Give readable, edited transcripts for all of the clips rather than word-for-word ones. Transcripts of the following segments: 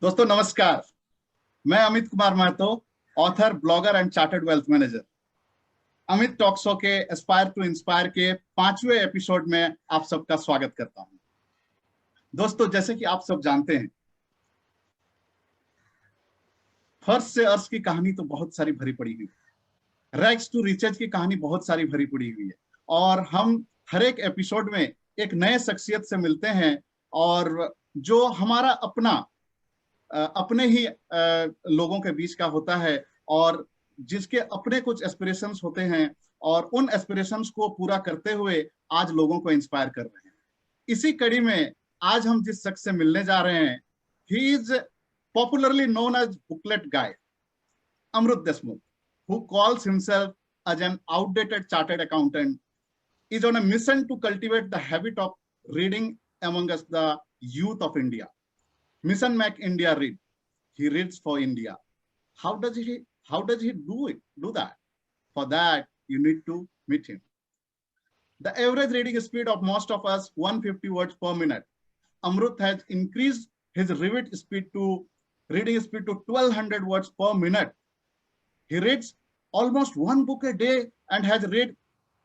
दोस्तों नमस्कार। मैं Amit Kumar Mahato, author, blogger and chartered wealth manager. Amit talk show के एस्पायर टू इंस्पायर के 5वें एपिसोड में आप सबका स्वागत करता हूं। दोस्तों, जैसे कि आप सब जानते हैं, फर्श से अर्श की कहानी तो बहुत सारी भरी पड़ी हुई है। रैग्स टू रिचेज की कहानी बहुत सारी भरी पड़ी हुई है। और हम हर एक एपिसोड में एक नए शख्सियत से मिलते हैं, और जो हमारा अपने ही लोगों के बीच का होता है, और जिसके अपने कुछ एस्पिरेशंस होते हैं, और उन एस्पिरेशंस को पूरा करते हुए आज लोगों को इंस्पायर कर रहे हैं। इसी कड़ी में आज हम जिस शख्स से मिलने जा रहे हैं, he is popularly known as booklet guy, Amrit Deshmukh, who calls himself as an outdated chartered accountant, is on a mission to cultivate the habit of reading among us the youth of India. Mission Make India Read. He reads for India. How does he do that? For that, you need to meet him. The average reading speed of most of us, 150 words per minute. Amrut has increased his reading speed to 1200 words per minute. He reads almost one book a day and has read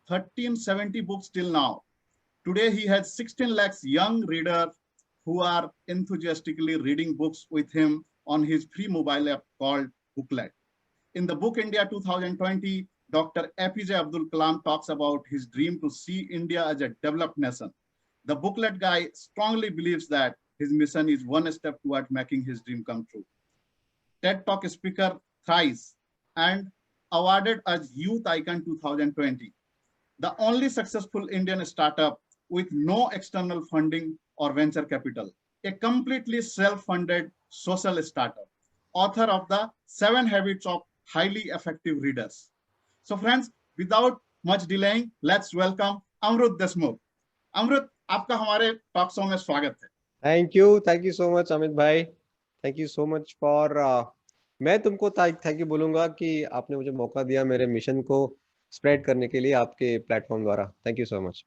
1370 books till now. Today, he has 16 lakhs young readers who are enthusiastically reading books with him on his free mobile app called Booklet. In the Book India 2020, Dr. APJ Abdul Kalam talks about his dream to see India as a developed nation. The Booklet guy strongly believes that his mission is one step toward making his dream come true. TED Talk speaker thrice and awarded as Youth Icon 2020. The only successful Indian startup with no external funding or venture capital, a completely self-funded social startup, author of the 7 Habits of Highly Effective Readers. So friends, without much delaying, let's welcome Amrut Deshmukh. Amrut, आपका हमारे talk show में स्वागत है। Thank you so much Amit भाई। Thank you so much for मैं तुमको thank you बोलूंगा कि आपने मुझे मौका दिया मेरे मिशन को स्प्रेड करने के लिए आपके प्लेटफॉर्म द्वारा। Thank you so much.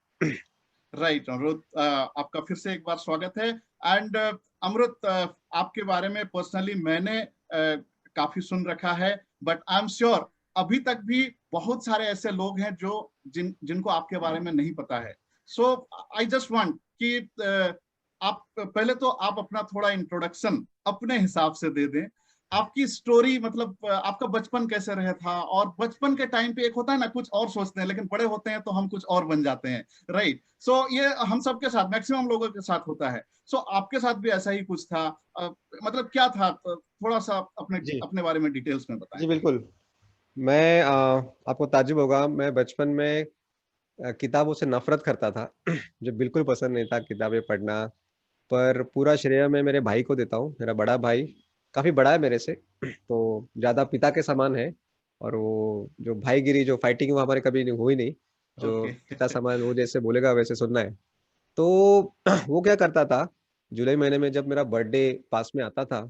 Right Amrit, आपका फिर से एक बार स्वागत है। एंड अमृत, आपके बारे में पर्सनली मैंने काफी सुन रखा है, बट आई एम श्योर अभी तक भी बहुत सारे ऐसे लोग हैं जिनको आपके बारे में नहीं पता है। सो आई जस्ट वांट कि आप पहले तो आप अपना थोड़ा इंट्रोडक्शन अपने हिसाब से दे दें। आपकी स्टोरी, मतलब आपका बचपन कैसे रहा था, और बचपन के टाइम पे एक होता है ना, कुछ और सोचते हैं लेकिन बड़े होते हैं तो हम कुछ और बन जाते हैं, राइट? सो ये हम सबके साथ, मैक्सिमम लोगों के साथ होता है। सो आपके साथ भी ऐसा ही कुछ था? मतलब क्या था, थोड़ा सा अपने बारे में डिटेल्स में बताएं। जी बिल्कुल। मैं आपको ताज्जुब होगा, मैं बचपन में किताबों से नफरत करता था। मुझे बिल्कुल पसंद नहीं था किताबें पढ़ना। पर पूरा श्रेय मैं मेरे भाई को देता हूँ। मेरा बड़ा भाई काफी बड़ा है मेरे से, तो ज्यादा पिता के समान है। और वो जो भाईगिरी, जो फाइटिंग, वो हमारे कभी हुई नहीं। जो ओके। पिता समान, वो जैसे बोलेगा वैसे सुनना है। तो वो क्या करता था, जुलाई महीने में जब मेरा बर्थडे पास में आता था,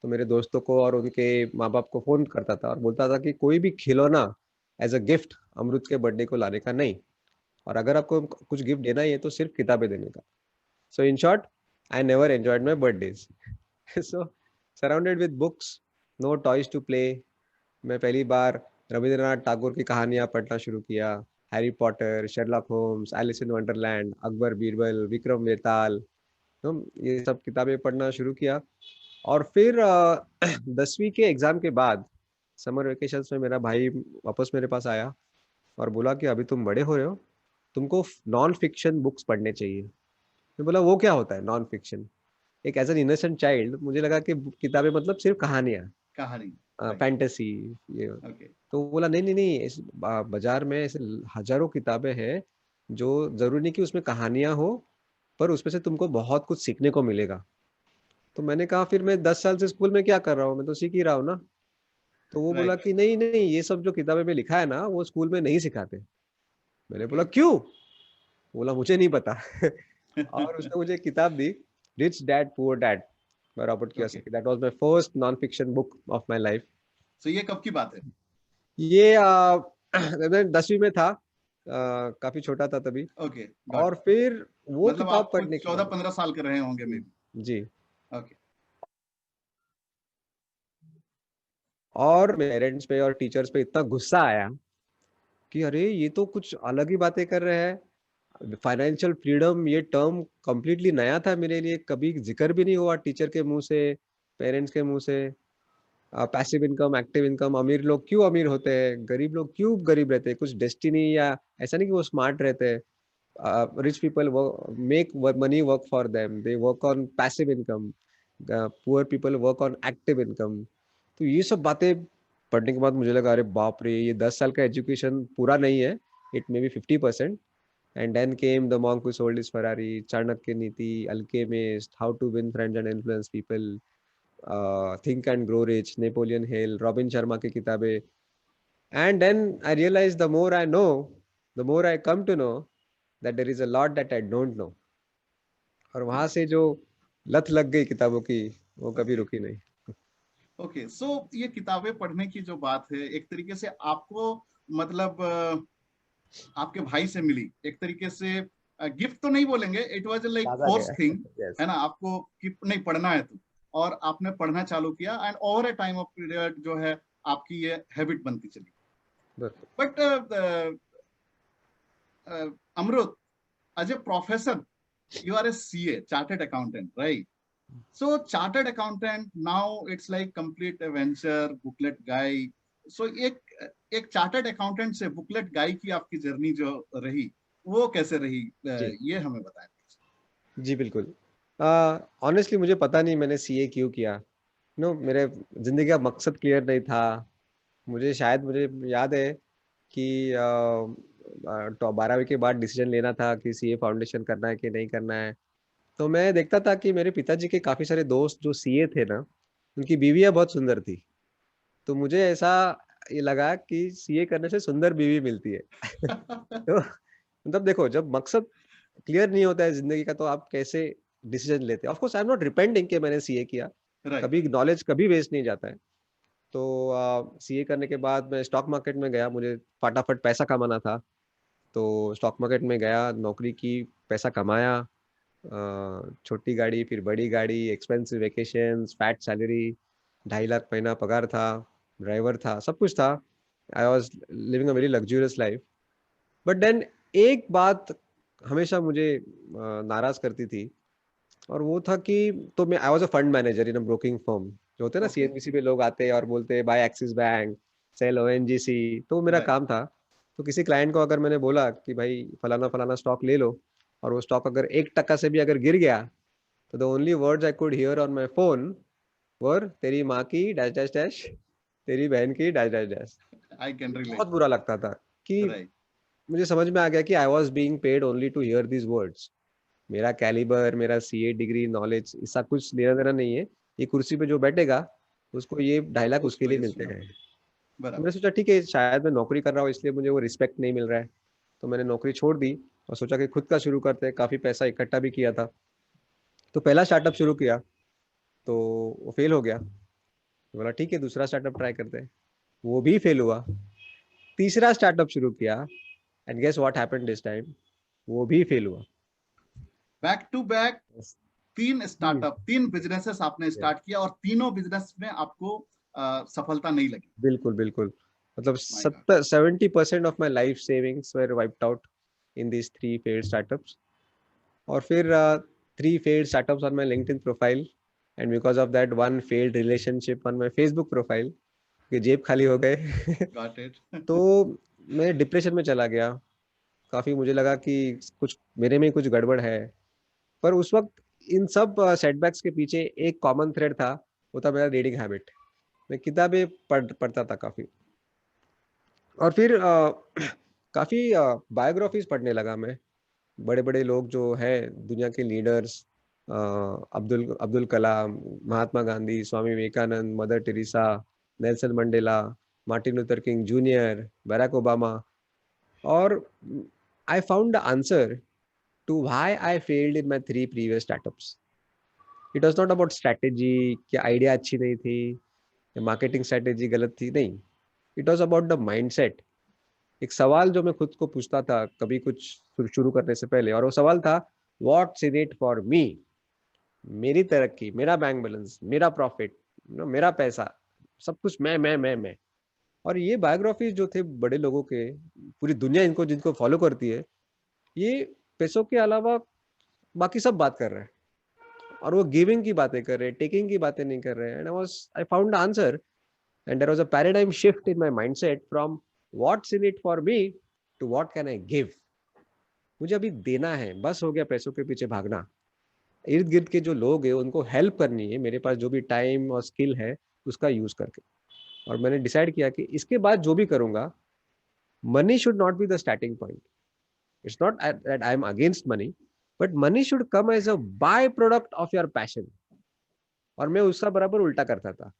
तो मेरे दोस्तों को और उनके माँ बाप को फोन करता था और बोलता था कि कोई भी खिलौना एज अ गिफ्ट अमृत के बर्थडे को लाने का नहीं, और अगर आपको कुछ गिफ्ट देना ही है तो सिर्फ किताबें देने का। So in short, I never enjoyed my birthdays. So surrounded with books, no toys to play, मैं पहली बार रविंद्रनाथ टैगोर की कहानियां पढ़ना शुरू किया। Harry Potter, Sherlock Holmes, Alice in Wonderland, Akbar Birbal, Vikram Betaal, तो ये सब किताबें पढ़ना शुरू किया। और फिर 10वीं के एग्जाम के बाद समर वेकेशन में मेरा भाई वापस मेरे पास आया और बोला कि अभी तुम बड़े हो रहे हो, तुमको नॉन फिक्शन बुक्स पढ़ने चाहिए। मैं बोला वो क्या होता है नॉन फिक्शन? एक एज एन इनोसेंट चाइल्ड मुझे लगा कि किताबें मतलब सिर्फ कहानियां, कहानी। राइट। फैंटेसी, ये। ओके। तो वो बोला नहीं नहीं नहीं, इस बाजार में ऐसे हजारों किताबें हैं जो जरूरी नहीं कि उसमें कहानियां हो, पर उसमें से तुमको बहुत कुछ सीखने को मिलेगा। तो मैंने कहा फिर मैं 10 साल से स्कूल में क्या कर रहा हूँ, मैं तो सीख ही रहा हूँ ना। तो वो बोला राइट। कि नहीं नहीं, ये सब जो किताबें में लिखा है ना वो स्कूल में नहीं सिखाते। मैंने बोला क्यों? बोला मुझे नहीं पता। और उसने मुझे एक किताब दी, rich dad poor dad, by Robert okay. Kiyosaki. That was my first non fiction book of my life. So ये कब की बात है? ये मैं 10वीं में था, काफी छोटा था तभी। ओके, गॉट और इट। फिर वो मतलब किताब आप पढ़ने कुछ के बाद 14-15 साल के रहे होंगे मे जी बी। ओके। और पेरेंट्स पे और टीचर्स पे इतना गुस्सा आया कि अरे ये तो कुछ अलग ही बातें कर रहे हैं। फाइनेंशियल फ्रीडम ये टर्म कंप्लीटली नया था मेरे लिए, कभी जिक्र भी नहीं हुआ टीचर के मुंह से, पेरेंट्स के मुंह से। पैसिव इनकम, एक्टिव इनकम, अमीर लोग क्यों अमीर होते हैं, गरीब लोग क्यों गरीब रहते हैं, कुछ डेस्टिनी या ऐसा नहीं कि वो स्मार्ट रहते हैं। Rich people make money work for them, they work on passive income, poor people work on active income। तो ये सब बातें पढ़ने के बाद मुझे लगा अरे बाप रे, ये 10 साल का एजुकेशन पूरा नहीं है, it may be 50%। And then came the monk who sold his Ferrari, Chanakya Niti, Alchemist, how to win friends and influence people, think and grow rich, Napoleon Hill, Robin Sharma की किताबें। And then I realize the more I know, the more I come to know that there is a lot that I don't know। और वहां से जो लत लग गई किताबों की, वो कभी रुकी नहीं। ओके, सो ये किताबें पढ़ने की जो बात है, एक तरीके से आपको मतलब आपके भाई से मिली, एक तरीके से गिफ्ट तो नहीं बोलेंगे, इट वाज लाइक दादा फोर्स गया। Thing, Yes। है ना, आपको कि नहीं पढ़ना है तो, और आपने पढ़ना चालू किया and over a time of period जो है आपकी ये हैबिट बनती चली। बिल्कुल। But Amrut, as a profession, you are a CA, chartered accountant, right? So chartered accountant, now it's like complete a venture, booklet guy. So एक चार्टर्ड अकाउंटेंट से booklet गाय की आपकी जर्नी जो रही, वो कैसे रही, जी ये हमें बताएं। जी बिल्कुल। ऑनेस्टली मुझे पता नहीं मैंने सीए क्यों किया। मेरे जिंदगी का मकसद क्लियर नहीं था। मुझे याद है कि 12वीं के बाद डिसीजन लेना था कि सीए फाउंडेशन करना है कि नहीं करना है। तो मैं देखता था कि मेरे पिताजी के काफी सारे दोस्त जो सीए थे ना, उनकी बीवियां बहुत सुंदर थी। तो मुझे ऐसा ये लगा कि सीए करने से सुंदर बीवी मिलती है। तो मतलब देखो, जब मकसद क्लियर नहीं होता है जिंदगी का, तो आप कैसे डिसीजन लेते हैं। Of course I am not repenting कि मैंने सीए किया, राइट। कभी नॉलेज कभी वेस्ट नहीं जाता है। तो सीए करने के बाद मैं स्टॉक मार्केट में गया, मुझे फटाफट पैसा कमाना था। तो स्टॉक मार्केट में गया, नौकरी की, पैसा कमाया, छोटी गाड़ी फिर बड़ी गाड़ी, expensive vacations, fat salary, 2.5 lakh महीना पगार था, ड्राइवर था, सब कुछ था। I was living a very luxurious life. But then एक बात हमेशा मुझे नाराज करती थी, और वो था कि, तो मैं I was a fund manager in a broking firm. जो होते हैं ना, ओके। सीएनबीसी पे लोग आते हैं और बोलते हैं buy Axis bank, sell ONGC, तो वो मेरा राइट। काम था। तो किसी क्लाइंट को अगर मैंने बोला कि भाई फलाना फलाना स्टॉक ले लो, और वो स्टॉक अगर 1% से भी अगर गिर गया, तो the only words I could hear on my phone were तेरी माँ की डैश डैश डैश, तेरी बहन की dash dash dash. I can बहुत रिलेट। बुरा लगता था कि राइट। मुझे समझ में आ गया कि I was being paid only to hear these words. मेरा कैलिबर, मेरा सीए डिग्री, नॉलेज, इसका कुछ लेना देना नहीं है। ये कुर्सी पे जो बैठेगा, उसको ये 2.5 लाख उसके उसको लिए ये मिलते सुना। हैं। तो मैंने बराबर। सोचा ठीक है, शायद मैं नौकरी कर रहा हूँ इसलिए मुझे वो रिस्पेक्ट नहीं मिल रहा है। तो मैंने नौकरी छोड़ दी और सोचा कि खुद का शुरू करते हैं। काफी पैसा इकट्ठा भी किया था। तो पहला स्टार्टअप शुरू किया, तो वो फेल हो गया। तो बोला ठीक है, दूसरा स्टार्टअप ट्राई करते हैं। वो भी फेल हुआ। तीसरा स्टार्टअप शुरू किया, and guess what happened this time, वो भी फेल हुआ। Back to back Yes। तीन जी। स्टार्टअप, तीन बिजनेसेस आपने Yes। स्टार्ट किया और तीनों बिजनेस में आपको सफलता नहीं लगी। बिल्कुल बिल्कुल। मतलब my God. 70% of my life savings were wiped out in these 3 failed startups. और फिर 3 failed startups on my LinkedIn profile, and because of that 1 failed relationship on my Facebook profile, कि जेब खाली हो गए। Got it. तो मैं depression में चला गया। काफी मुझे लगा कि कुछ मेरे में कुछ गड़बड़ है। पर उस वक्त इन सब सेटबैक्स के पीछे एक कॉमन थ्रेड था, वो था मेरा रीडिंग हैबिट। मैं किताबें पढ़ता था काफी। और फिर काफी बायोग्राफीज पढ़ने लगा मैं। बड़े बड़े लोग जो है दुनिया के leaders, Abdul Abdul Kalam, Mahatma Gandhi, Swami Vivekananda, Mother Teresa, Nelson Mandela, Martin Luther King Junior, Barack Obama. और I found the answer to why I failed in my 3 previous startups. It was not about strategy, कि आइडिया अच्छी नहीं थी, मार्केटिंग स्ट्रैटेजी गलत थी, नहीं। It was about the mindset. एक सवाल जो मैं खुद को पूछता था कभी कुछ शुरू करने से पहले, और वो सवाल था, व्हाट्स इन इट फॉर मी। मेरी तरक्की, मेरा बैंक बैलेंस, मेरा प्रॉफिट, मेरा पैसा, सब कुछ मैं। और ये बायोग्राफी जो थे बड़े लोगों के, पूरी दुनिया इनको जिनको फॉलो करती है, ये पैसों के अलावा बाकी सब बात कर रहे हैं, और वो गिविंग की बातें कर रहे हैं, टेकिंग की बातें नहीं कर रहे हैं। And I found the answer, and there was a paradigm shift in my mindset from what's in it for me to what can I give. मुझे अभी देना है, बस हो गया पैसों के पीछे भागना। इर्द गिर्द के जो लोग हैं उनको हेल्प करनी है, मेरे पास जो भी टाइम और स्किल है उसका यूज करके। और मैंने डिसाइड किया कि इसके बाद जो भी करूंगा, money should not be the starting point. It's not that I am against money, but money should come as a by product of your passion. और मैं उसका बराबर उल्टा करता था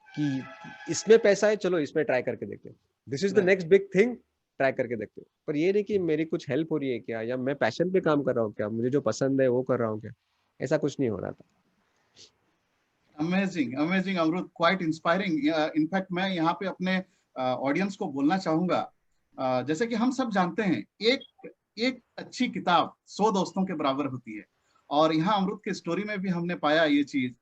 कि इसमें पैसा है, चलो इसमें ट्राई करके देखते हैं, this is the next big thing, try करके देखते हैं। पर ये नहीं कि मेरी कुछ हेल्प हो रही है क्या, या मैं पैशन पे काम कर रहा हूँ क्या, मुझे जो पसंद है वो कर रहा हूँ क्या, ऐसा कुछ नहीं हो रहा था। अमेजिंग अमेजिंग अमरुद, क्वाइट इंस्पायरिंग। इनफैक्ट मैं यहाँ पे अपने ऑडियंस को बोलना चाहूंगा, जैसे कि हम सब जानते हैं, एक एक अच्छी किताब 100 दोस्तों के बराबर होती है। और यहाँ अमरुद के स्टोरी में भी हमने पाया ये चीज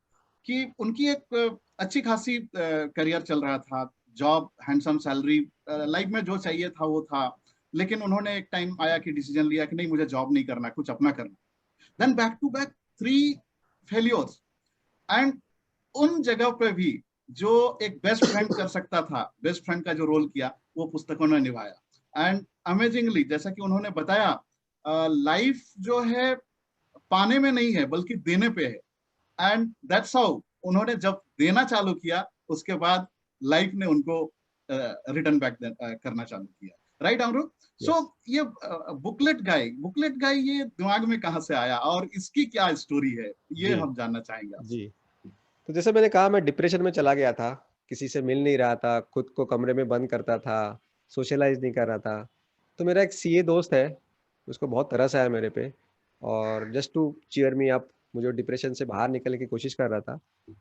कि उनकी एक अच्छी खासी करियर चल रहा था, जॉब, हैंडसम सैलरी, लाइफ में जो चाहिए था वो था। लेकिन उन्होंने एक टाइम आया कि डिसीजन लिया कि नहीं, मुझे जॉब नहीं करना, कुछ अपना करना। Then back to back 3 failures, and उन जगह पे भी जो एक बेस्ट फ्रेंड कर सकता था, बेस्ट फ्रेंड का जो रोल किया वो पुस्तकों ने निभाया। एंड अमेजिंगली, जैसा कि उन्होंने बताया, लाइफ जो है पाने में नहीं है बल्कि देने पे है। एंड दैट्स हाउ उन्होंने जब देना चालू किया, उसके बाद लाइफ ने उनको रिटर्न बैक करना चालू किया। राइट अमरुद? सो ये बुकलेट गाय ये दिमाग में कहाँ से आया और इसकी क्या स्टोरी है, ये जी हम जानना चाहेंगे आपसे। जी। तो जैसे मैंने कहा, मैं डिप्रेशन में चला गया था, किसी से मिल नहीं रहा था, खुद को कमरे में बंद करता था, सोशलाइज नहीं कर रहा था। तो मेरा एक सीए दोस्त है, उसको बहुत तरस आया मेरे पे, और just to cheer me up, मुझे डिप्रेशन से बाहर निकलने की कोशिश कर रहा था।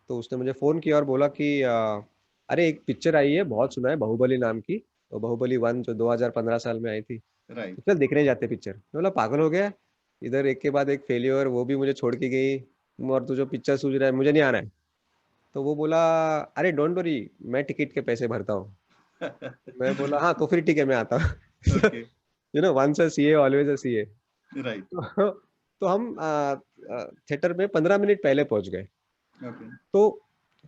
तो उसने मुझे फ़ोन किया और बोला कि अरे एक पिक्चर आई है, बहुत सुना है, बाहुबली नाम की, तो बाहुबली 1 जो 2015 साल में आई थी, राइट। तो चल देखने जाते पिक्चर। मैं बोला पागल हो गया, इधर एक के बाद एक फेलियर, वो भी मुझे छोड़ के गई, और तू जो पिक्चर सूझ रहा है मुझे नहीं आना है। तो वो बोला अरे डोंट वरी, मैं टिकट के पैसे भरता हूँ। मैं बोला हाँ तो फिर ठीक है, मैं आता हूँ। Okay. You know, once a CA always a CA. Right. तो हम थिएटर में 15 मिनट पहले पहुंच गए। ओके। तो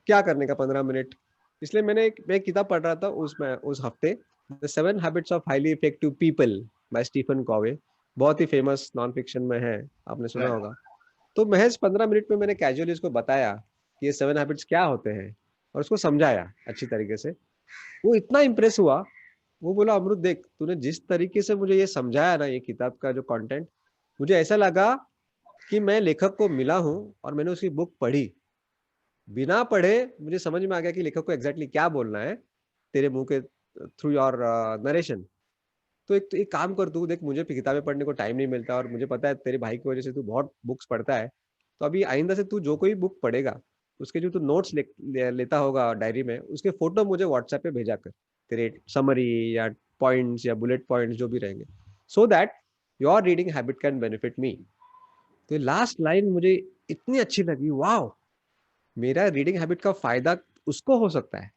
क्या करने का 15 मिनट, इसलिए मैं एक किताब पढ़ रहा था उसमें उस हफ्ते, the 7 habits of highly effective people by Stephen Covey. बहुत ही फेमस नॉन फिक्शन में है, आपने सुना राइट। होगा। तो महज 15 मिनट में मैंने कैजुअली उसको बताया कि ये 7 हैबिट्स क्या होते हैं, और उसको समझाया अच्छी तरीके से। वो इतना इम्प्रेस हुआ, वो बोला अमरुद देख, तूने जिस तरीके से मुझे ये समझाया ना, ये किताब का जो कंटेंट, मुझे ऐसा लगा कि मैं लेखक को मिला हूँ और मैंने उसकी बुक पढ़ी। बिना पढ़े मुझे समझ में आ गया कि लेखक को एग्जैक्टली क्या बोलना है तेरे मुंह के थ्रू योर नरेशन। तो एक काम कर, तू देख, मुझे किताबें पढ़ने को टाइम नहीं मिलता, और मुझे पता है तेरे भाई की वजह से तू बहुत बुक्स पढ़ता है। तो अभी आइंदा से तू जो कोई बुक पढ़ेगा, उसके जो तू नोट्स लेता होगा डायरी में, उसके फोटो मुझे व्हाट्सएप पे भेजा कर, तेरे समरी या पॉइंट्स या बुलेट पॉइंट्स जो भी रहेंगे, so that your reading habit can benefit me. तो लास्ट लाइन मुझे इतनी अच्छी लगी, वाह, मेरा रीडिंग हैबिट का फायदा उसको हो सकता है,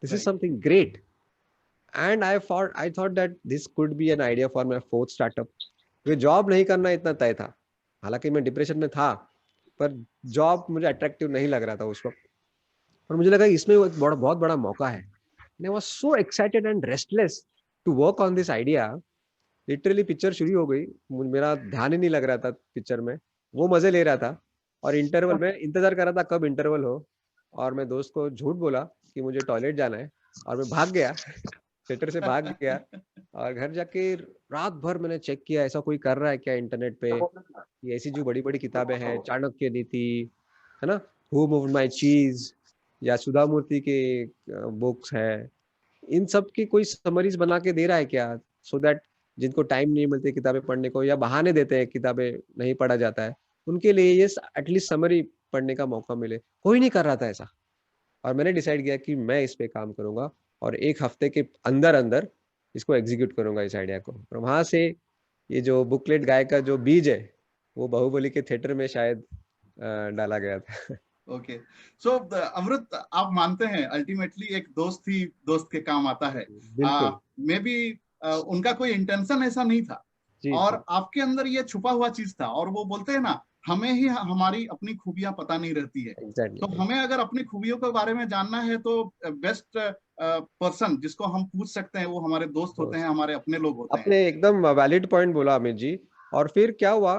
this is right. Something great. And I thought that this could be an idea for my fourth startup. क्योंकि जॉब नहीं करना इतना तय था, हालांकि मैं डिप्रेशन में था, पर जॉब मुझे अट्रैक्टिव नहीं लग रहा था उस वक्त। और मुझे लगा इसमें एक बहुत बड़ा मौका है। I was so excited and restless to work on this idea. Literally picture शुरू हो गई, मेरा ध्यान ही नहीं लग रहा था पिक्चर में, वो मजे ले रहा था, और इंटरवल में इंतजार कर रहा था कब इंटरवल हो। और मैं दोस्त को झूठ बोला कि मुझे टॉयलेट जाना है, और मैं भाग गया, थिएटर से भाग गया। और घर जाके रात भर मैंने चेक किया ऐसा कोई कर रहा है क्या इंटरनेट पे, ये ऐसी जो बड़ी बड़ी किताबें हैं, चाणक्य नीति, है ना, हु मूव्ड माय चीज, या सुधा मूर्ति के बुक्स है, इन सब की कोई समरीज बना के दे रहा है क्या, सो दैट जिनको टाइम नहीं मिलती किताबें पढ़ने को, या बहाने देते हैं किताबें नहीं पढ़ा जाता है, उनके लिए ये एटलीस्ट समरी पढ़ने का मौका मिले। कोई नहीं कर रहा था ऐसा। और मैंने डिसाइड किया कि मैं इस पे काम करूंगा, और एक हफ्ते के अंदर अंदर इसको एग्जीक्यूट करूंगा, इस आइडिया को। और वहां से ये जो बुकलेट गाय का जो बीज है, वो बाहुबली के थिएटर में शायद डाला गया था। ओके, सो अमृत, आप मानते हैं अल्टीमेटली एक दोस्त ही दोस्त के काम आता है? बिल्कुल। मे बी उनका कोई इंटेंशन ऐसा नहीं था, जी, जी। और आपके अंदर ये छुपा हुआ चीज था, और वो बोलते हैं ना, हमें ही हमारी अपनी खूबियां पता नहीं रहती है। तो एग्ज़ैक्टली। हमें अगर अपनी खूबियों के बारे में जानना है तो बेस्ट पर्सन जिसको हम पूछ सकते हैं वो हमारे दोस्त होते हैं, दोस्त। हमारे अपने लोग होते हैं। आपने एकदम वैलिड पॉइंट बोला अमित जी। और फिर क्या हुआ,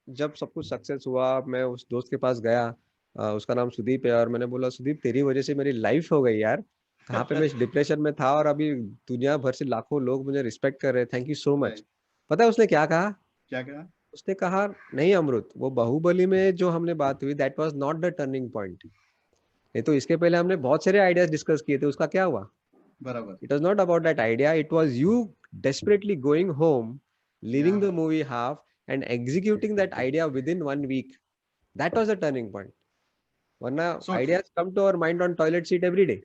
जब सब कुछ सक्सेस हुआ, मैं उस दोस्त के पास गया, उसका नाम सुदीप है, और मैंने बोला, सुदीप तेरी वजह से मेरी लाइफ हो गई यार। कहाँ पे मैं डिप्रेशन में था और अभी दुनिया भर से लाखों लोग मुझे रिस्पेक्ट कर रहे हैं, thank you so much. Right. पता है उसने क्या कहा? क्या कहा? उसने कहा, नहीं अमृत, वो बाहुबली में जो हमने बात हुई, that was not the turning point. नहीं तो इसके पहले हमने बहुत सारे आइडियाज डिस्कस किए थे, उसका क्या हुआ? बराबर। It was not about that idea. It was you desperately going home, leaving या, the movie half, and executing that idea within 1 week. That was the turning point. Varna so true. ideas come to our mind on toilet seat every day.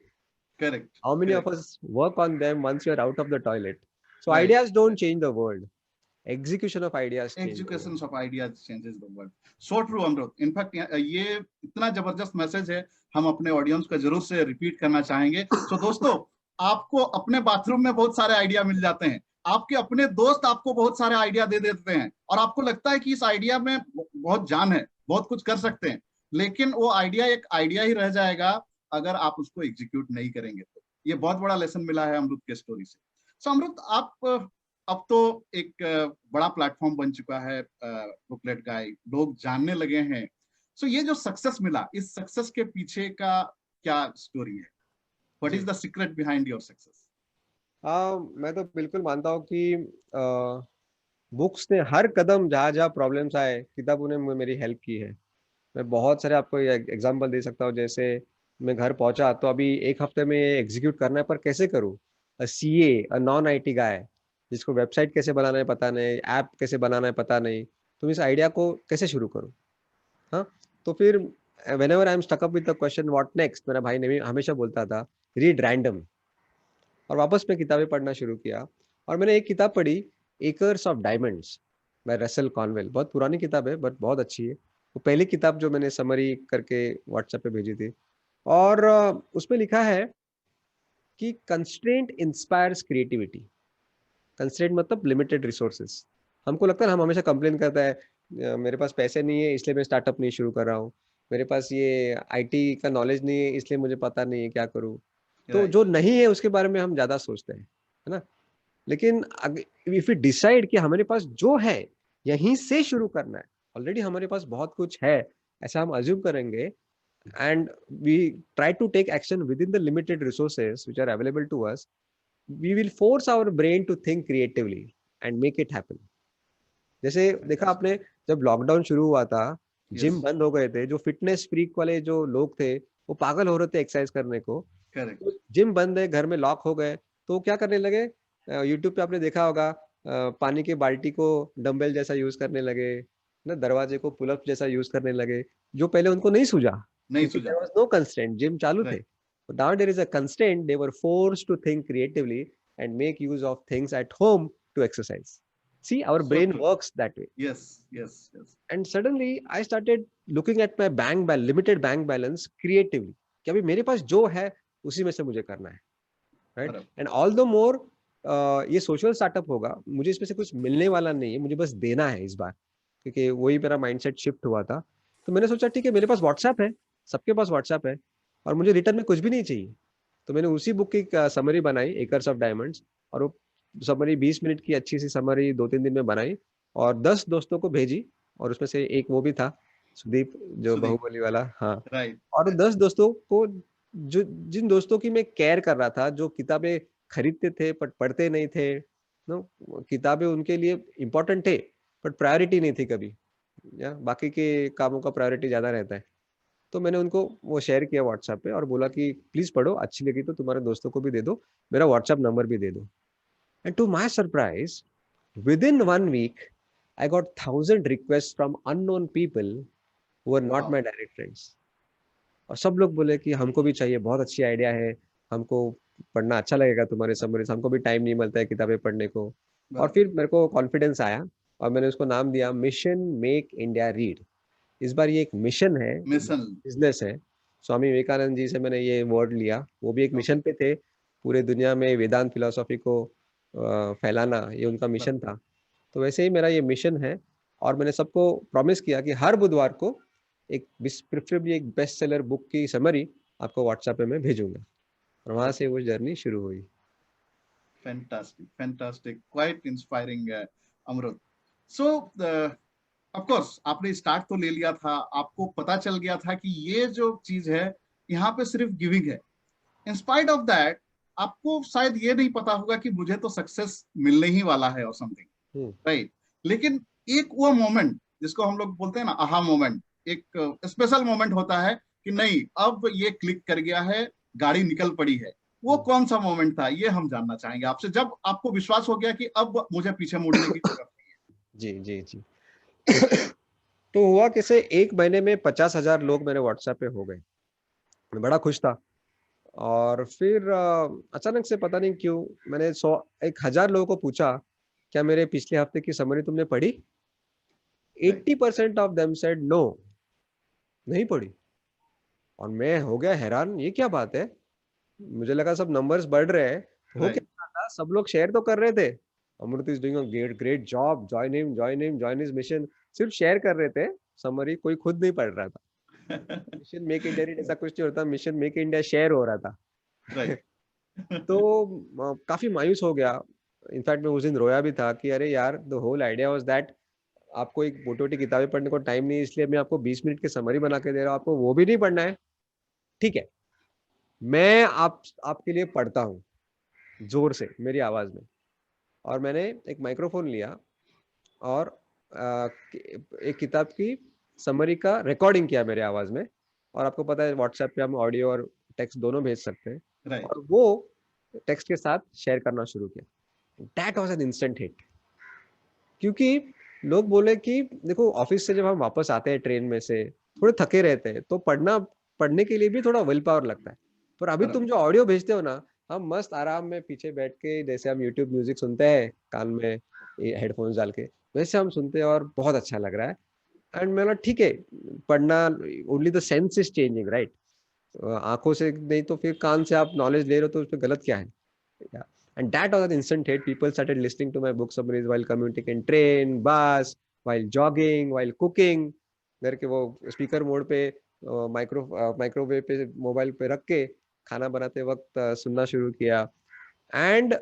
Correct. How many of correct. us work on them once you're out of the toilet? So right. ideas don't change the world. Execution of ideas change the world. Education of ideas changes the world. So true Amrit. In fact ये इतना जबरदस्त message है, हम अपने audience को जरूर से repeat करना चाहेंगे। सो दोस्तों, आपको अपने बाथरूम में बहुत सारे आइडिया मिल जाते हैं, आपके अपने दोस्त आपको बहुत सारे आइडिया दे देते हैं, और आपको लगता है कि इस आइडिया में बहुत जान है, बहुत कुछ कर सकते हैं, लेकिन वो आइडिया एक आइडिया ही रह जाएगा अगर आप उसको एग्जीक्यूट नहीं करेंगे तो। ये बहुत बड़ा लेसन मिला है अमृत के स्टोरी से। सो अमृत, आप अब तो एक बड़ा प्लेटफॉर्म बन चुका है बुकलेट गाइड, लोग जानने लगे हैं। सो ये जो सक्सेस मिला, इस सक्सेस के पीछे का क्या स्टोरी है? व्हाट इज जी। The secret behind your success? मैं तो बिल्कुल मानता हूँ कि बुक्स ने हर कदम, जहाँ जहाँ प्रॉब्लम्स आए, किताबों ने मेरी हेल्प की है। मैं बहुत सारे आपको एग्जांपल दे सकता हूँ। जैसे मैं घर पहुंचा तो अभी एक हफ्ते में एग्जीक्यूट करना है, पर कैसे करूँ? सीए, नॉन आईटी गाय, जिसको वेबसाइट कैसे बनाना है पता नहीं, ऐप कैसे बनाना है पता नहीं, तुम इस आइडिया को कैसे शुरू करूँ? हाँ। तो फिर whenever I am stuck up with the question what next, मेरा भाई ने भी हमेशा बोलता था, रीड रैंडम। और वापस मैं किताबें पढ़ना शुरू किया, और मैंने एक किताब पढ़ी, acres of diamonds, by Russell Conwell. बहुत पुरानी किताब है बट बहुत अच्छी है। वो पहली किताब जो मैंने समरी करके व्हाट्सएप पे भेजी थी। और उसमें लिखा है कि कंस्ट्रेंट इंस्पायर्स क्रिएटिविटी। कंस्ट्रेंट मतलब लिमिटेड रिसोर्सेस। हमको लगता है, हम हमेशा कंप्लेन करता है, मेरे पास पैसे नहीं है इसलिए मैं स्टार्टअप नहीं शुरू कर रहा हूँ, मेरे पास ये आईटी का नॉलेज नहीं है इसलिए मुझे पता नहीं है क्या करूँ। तो राइट। जो नहीं है उसके बारे में हम ज्यादा सोचते हैं, है ना? लेकिन इफ यू डिसाइड कि हमारे पास जो है यहीं से शुरू करना है, ऑलरेडी हमारे पास बहुत कुछ है, ऐसा हम अज्यूम करेंगे, and we try to take action within the limited resources which are available to us, we will force our brain to think creatively and make it happen. जैसे देखा आपने, जब लॉकडाउन शुरू हुआ था, यस। जिम बंद हो गए थे, जो फिटनेस फ्रीक वाले जो लोग थे वो पागल हो रहे थे एक्सरसाइज करने को। करेक्ट। तो जिम बंद है, घर में लॉक हो गए, तो क्या करने लगे? यूट्यूब पे आपने देखा होगा, पानी के बाल्टी को डंबल जैसा यूज करने लगे ना, दरवाजे को पुलअप जैसा यूज करने लगे, जो पहले उनको नहीं सूझा, नहीं क्योंकि सुझा। There was no constraint, gym चालू थे। Right. Now there is a constraint, they were forced to think creatively and make use of things at home to exercise. See, our so brain true. Works that way. Yes. Yes. Yes. And suddenly I started looking at my limited bank balance creatively, कि अभी मेरे पास जो है उसी में से मुझे करना है, राइट? बराबर। एंड ऑल द मोर, ये सोशल स्टार्टअप होगा, मुझे इसमें से कुछ मिलने वाला नहीं है, मुझे बस देना है इस बार, क्योंकि वही मेरा माइंडसेट शिफ्ट हुआ था। तो मैंने सोचा ठीक है, मेरे पास व्हाट्सएप है, सबके पास व्हाट्सएप है, और मुझे रिटर्न में कुछ भी नहीं चाहिए। तो मैंने उसी बुक की समरी बनाई, एकर्स ऑफ डायमंड्स, और वो समरी 20 मिनट की अच्छी सी समरी 2-3 दिन में बनाई, और 10 दोस्तों को भेजी, और उसमें से एक वो भी था, सुदीप, जो सुदीप। बाहुबली वाला। हाँ। राइट। और 10 दोस्तों को, जो जिन दोस्तों की मैं केयर कर रहा था, जो किताबें खरीदते थे बट पढ़ते नहीं थे, नो, किताबें उनके लिए इम्पोर्टेंट थे बट प्रायोरिटी नहीं थी कभी, या बाकी के कामों का प्रायोरिटी ज्यादा रहता है। तो मैंने उनको वो शेयर किया व्हाट्सएप पे, और बोला कि प्लीज पढ़ो, अच्छी लगी तो तुम्हारे दोस्तों को भी दे दो, मेरा व्हाट्सएप नंबर भी दे दो। And to my surprise, within 1 week I got 1000 request from unknown people who are not wow. My direct friends. और सब लोग बोले कि हमको भी चाहिए, बहुत अच्छी आइडिया है, हमको पढ़ना अच्छा लगेगा तुम्हारे समरीज, हमको भी टाइम नहीं मिलता है किताबें पढ़ने को। और बराबर। फिर मेरे को कॉन्फिडेंस आया, और मैंने उसको नाम दिया मिशन मेक इंडिया रीड। इस बार ये एक मिशन है, मिशन। बिजनेस है। स्वामी विवेकानंद जी से मैंने ये वर्ड लिया। वो भी एक मिशन पे थे, पूरे दुनिया में वेदांत फिलोसॉफी को फैलाना, ये उनका मिशन था। तो वैसे ही मेरा ये मिशन है, और मैंने सबको प्रॉमिस किया कि हर बुधवार को एक प्रेफरेबली एक बेस्ट सेलर बुक की समरी आपको व्हाट्सएप पे मैं भेजूंगा, और वहां से वो जर्नी शुरू हुई। Fantastic, fantastic, quite inspiring Amrit. So of course आपने स्टार्ट तो ले लिया था, आपको पता चल गया था कि ये जो चीज है यहाँ पे सिर्फ गिविंग है। इन स्पाइट ऑफ दैट आपको शायद ये नहीं पता होगा कि मुझे तो सक्सेस मिलने ही वाला है और समथिंग, राइट। लेकिन एक वो मोमेंट जिसको हम लोग बोलते हैं ना आहा मोमेंट, एक स्पेशल मोमेंट होता है कि नहीं अब ये क्लिक कर गया है, गाड़ी निकल पड़ी है। वो कौन सा मोमेंट था ये हम जानना चाहेंगे आपसे, जब आपको विश्वास हो गया कि अब मुझे पीछे मुड़ने की जरूरत नहीं है। जी जी जी। तो हुआ कैसे, 1 महीने में 50,000 लोग मेरे व्हाट्सएप पे हो गए। मैं बड़ा खुश था। और फिर अचानक से पता नहीं क्यों मैंने 1,000 लोगों को पूछा, क्या मेरे पिछले हफ्ते की समरी तुमने पढ़ी? 80% ऑफ देम सेड नो, नहीं पढ़ी। और मैं हो गया हैरान, ये क्या बात है। मुझे लगा सब नंबर्स बढ़ रहे हैं। हो क्या रहा था, सब लोग शेयर तो कर रहे थे, Amrit is doing a great great job, join him join him join his mission, सिर्फ शेयर कर रहे थे समरी, कोई खुद नहीं पढ़ रहा था। मिशन मेक इंडिया रीड ऐसा कुछ नहीं होता, मिशन मेक इंडिया शेयर हो रहा था। राइट। तो काफी मायूस हो गया। इनफैक्ट मैं उस दिन रोया भी था कि अरे यार, the whole idea was that आपको एक मोटी मोटी किताबें पढ़ने को टाइम नहीं, इसलिए मैं आपको 20 मिनट की समरी बना के दे रहा हूँ, आपको वो भी नहीं पढ़ना है। ठीक है, मैं आपके लिए पढ़ता हूँ जोर से मेरी आवाज में। और मैंने एक माइक्रोफोन लिया और एक किताब की समरी का रिकॉर्डिंग किया मेरे आवाज में। और आपको पता है व्हाट्सएप पे हम ऑडियो और टेक्स्ट दोनों भेज सकते हैं, राइट। और वो टेक्स्ट के साथ शेयर करना शुरू किया। That was an instant hit. क्योंकि लोग बोले कि देखो, ऑफिस से जब हम वापस आते हैं ट्रेन में से, थोड़े थके रहते हैं, तो पढ़ने के लिए भी थोड़ा विल पावर लगता है। पर अभी तुम जो ऑडियो भेजते हो ना, हम मस्त आराम में पीछे बैठ के, जैसे हम यूट्यूब म्यूजिक सुनते हैं कान में हेडफोन्स डाल के, वैसे हम सुनते हैं, और बहुत अच्छा लग रहा है। एंड मैं ठीक है, पढ़ना, only the sense is changing, right. आंखों से नहीं तो फिर कान से आप नॉलेज ले रहे हो, तो उसमें गलत क्या है। Yeah. And that was an instant hit. People started listening to my book summaries while commuting in train, bus, while jogging, while cooking. घर के वो स्पीकर मोड पे माइक्रोवेव पे मोबाइल पे रख के खाना बनाते वक्त सुनना शुरू किया। And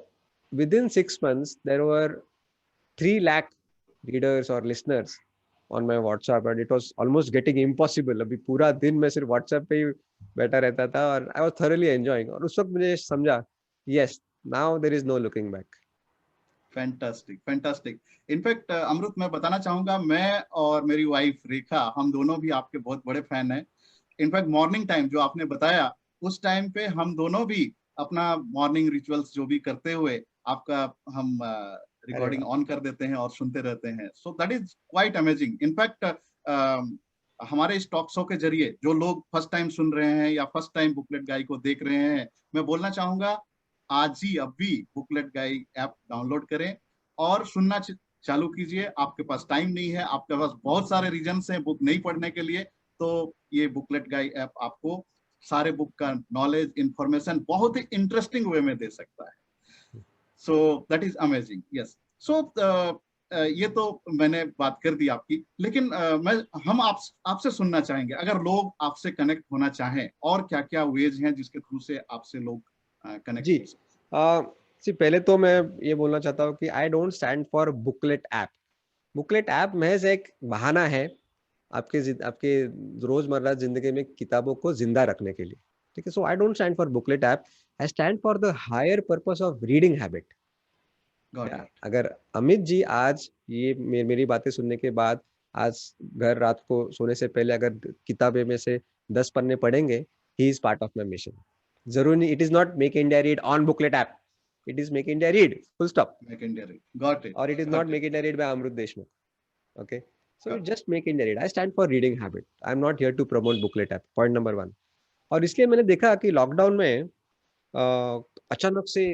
within 6 months there were 3 lakh readers or listeners on my WhatsApp, and it was almost getting impossible. अभी पूरा दिन मैं सिर्फ WhatsApp पे ही बैठा रहता था, और I was thoroughly enjoying. और उस वक्त मुझे समझा, yes, now there is no looking back. Fantastic, fantastic. In fact Amrit मैं बताना चाहूंगा, मैं और मेरी वाइफ रेखा हम दोनों भी आपके बहुत बड़े फैन हैं। इनफैक्ट मॉर्निंग टाइम जो आपने बताया, उस टाइम पे हम दोनों भी अपना मॉर्निंग रिचुअल्स जो भी करते हुए आपका हम अरे रिकॉर्डिंग वाह। ऑन कर देते हैं और सुनते रहते हैं। सो that is quite amazing. In fact हमारे इस टॉक शो के जरिए जो लोग फर्स्ट टाइम सुन रहे हैं या फर्स्ट टाइम बुकलेट गाई को देख रहे हैं, मैं बोलना चाहूंगा आज ही अभी बुकलेट गाई ऐप डाउनलोड करें और सुनना चालू कीजिए। आपके पास टाइम नहीं है, आपके पास बहुत सारे रीजन हैं बुक नहीं पढ़ने के लिए, तो ये बुकलेट गाई ऐप आपको सारे बुक का नॉलेज इंफॉर्मेशन बहुत ही इंटरेस्टिंग वे में दे सकता है। So that is amazing. Yes. So ये तो मैंने बात कर दी आपकी, लेकिन हम आपसे सुनना चाहेंगे, अगर लोग आपसे कनेक्ट होना चाहें और क्या क्या वेज हैं जिसके थ्रू से आपसे लोग कनेक्ट जी, हो सकते। पहले तो मैं ये बोलना चाहता हूँ कि आई don't stand for booklet app. Booklet app महज एक बहाना है आपके रोजमर्रा जिंदगी में किताबों को जिंदा रखने के लिए। ठीक है, so I don't stand for booklet app, I stand for the higher purpose of reading habit. अगर अमित जी आज ये मेरी बातें सुनने के बाद आज घर रात को सोने से पहले अगर किताबें में से 10 पन्ने पढ़ेंगे, he is part of my mission. जरूर नहीं, it is not make India read on booklet app, it is make India read full stop. Make India read, got it, और it is not make India read by Amrit Deshmukh. Okay, so you just make India read. I stand for reading habit. I'm not here to promote booklet app. Point number 1. और इसलिए मैंने देखा कि lockdown में अचानक से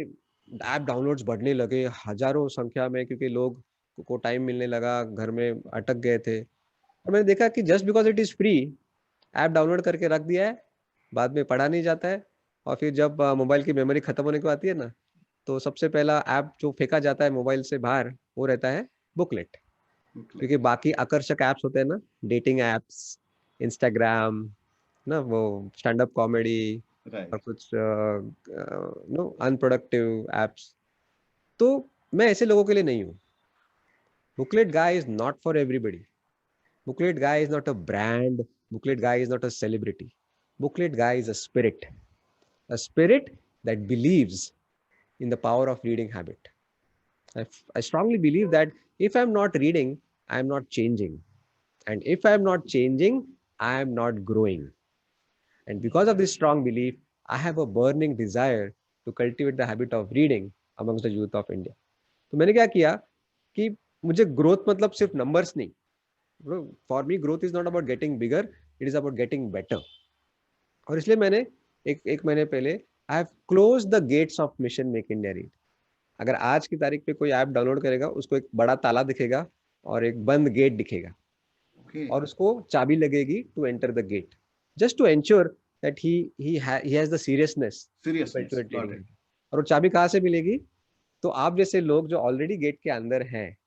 app downloads बढ़ने लगे हजारों संख्या में, क्योंकि लोग को टाइम मिलने लगा, घर में अटक गए थे। और मैंने देखा कि just because it is free, app download करके रख दिया है, बाद में पढ़ा नहीं जाता है, और फिर जब मोबाइल की मेमोरी खत्म होने को आती है ना, तो सबसे पहला ऐप जो फेंका जाता है मोबाइल से बाहर वो रहता है बुकलेट। क्योंकि बाकी आकर्षक ऐप्स होते हैं ना, डेटिंग ऐप्स, इंस्टाग्राम, ना वो स्टैंड अप कॉमेडी और राइट। कुछ नो अनप्रोडक्टिव एप्स, तो मैं ऐसे लोगों के लिए नहीं हूँ। Booklet guy is not for everybody. Booklet guy is not a brand, booklet guy is not a celebrity, booklet guy is a spirit that believes in the power of reading habit. I strongly believe that if I'm not reading, I'm not changing, and if I'm not changing, I'm not growing. And because of this strong belief, I have a burning desire to cultivate the habit of reading amongst the youth of India. तो मैंने क्या किया कि मुझे growth मतलब सिर्फ numbers नहीं, for me growth is not about getting bigger, it is about getting better. और इसलिए मैंने एक महीने पहले I have close the gates of mission make India read. अगर आज की तारीख पे कोई ऐप डाउनलोड करेगा, उसको एक बड़ा ताला दिखेगा और एक बंद गेट दिखेगा, Okay. और उसको चाबी लगेगी to enter the gate, just to ensure that he has the seriousness to Seriousness. Cultivate Got reading. it. और वो चाबी कहाँ से मिलेगी? तो आप जैसे लोग जो ऑलरेडी गेट के अंदर हैं,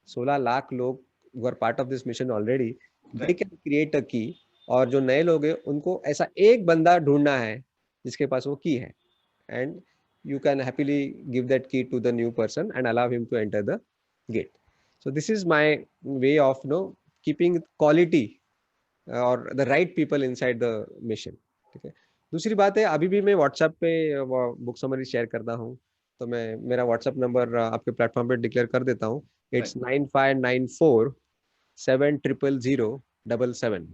16 लाख लोग who are part of this mission already, they Right. can create a key। और जो नए लोग हैं उनको ऐसा एक बंदा ढूंढना है जिसके पास वो की है, and you can happily give that key to the new person and allow him to enter the gate. So this is my way of keeping quality or the right people inside the mission। ठीक है। दूसरी बात है, अभी भी मैं WhatsApp पे book summary share करता हूँ, तो मैं मेरा व्हाट्सएप नंबर आपके प्लेटफॉर्म पे डिक्लेयर कर देता हूँ। Right. इट्स 9594 70007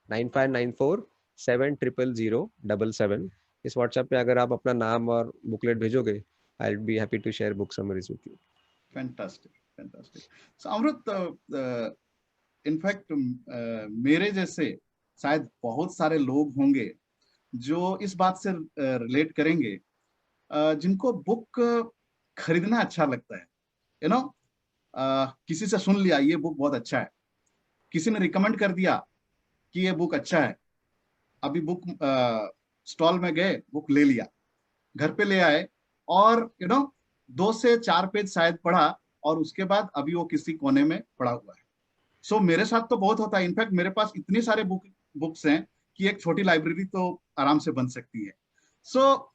9594 70007। इस व्हाट्सएप पे अगर आप अपना नाम और बुकलेट भेजोगे, I will be happy to share book summaries with you. Fantastic. Fantastic. So Amrut, in fact मेरे जैसे शायद बहुत सारे लोग होंगे जो इस बात से रिलेट करेंगे, जिनको बुक खरीदना अच्छा लगता है। यू नो, किसी से सुन लिया ये बुक बहुत अच्छा है, किसी ने रिकमेंड कर दिया कि ये बुक अच्छा है, अभी बुक स्टॉल में गए, बुक ले लिया, घर पे ले आए, और 2 से 4 पेज शायद पढ़ा, और उसके बाद अभी वो किसी कोने में पड़ा हुआ है। सो मेरे साथ तो बहुत होता है। इनफैक्ट मेरे पास इतनी सारे बुक्स हैं कि एक छोटी लाइब्रेरी तो आराम से बन सकती है। सो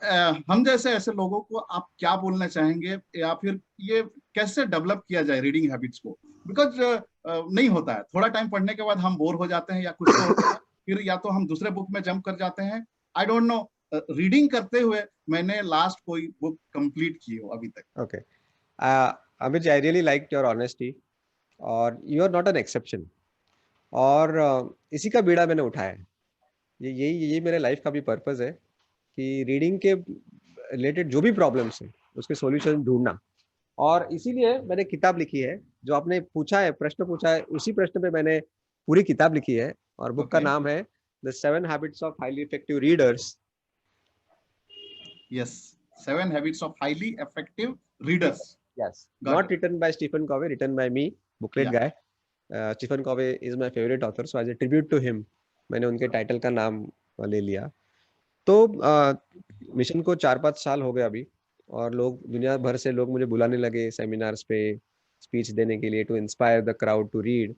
हम जैसे ऐसे लोगों को आप क्या बोलना चाहेंगे, या फिर ये कैसे डेवलप किया जाए रीडिंग हैबिट्स को? बिकॉज नहीं होता है, थोड़ा टाइम पढ़ने के बाद हम बोर हो जाते हैं, या कुछ तो होता है, फिर या तो हम दूसरे बुक में जंप कर जाते हैं। आई डोंट नो, रीडिंग करते हुए मैंने लास्ट कोई बुक कंप्लीट की हो अभी तक? Okay, Amit, I really like your honesty, और you are not an exception. और इसी का बीड़ा मैंने उठाया है। यही मेरे लाइफ का भी पर्पस है कि रीडिंग के रिलेटेड जो भी प्रॉब्लम्स हैं उसके सॉल्यूशन ढूंढना। और इसीलिए मैंने किताब लिखी है। जो आपने पूछा है, प्रश्न पूछा है, उसी प्रश्न पे मैंने पूरी किताब लिखी है, और बुक का ओके। नाम है the 7 habits of highly effective readers. Yes, 7 habits of highly effective readers. Yes, got not it. written by Stephen Covey, written by me, booklet या। guy। Stephen Covey is my favorite author, so as a tribute to him, मैंने उनके title का नाम ले लिया। तो mission को 4-5 साल हो गए अभी, और लोग दुनिया भर से लोग मुझे बुलाने लगे सेमिनार्स पे स्पीच देने के लिए, to inspire the crowd to read.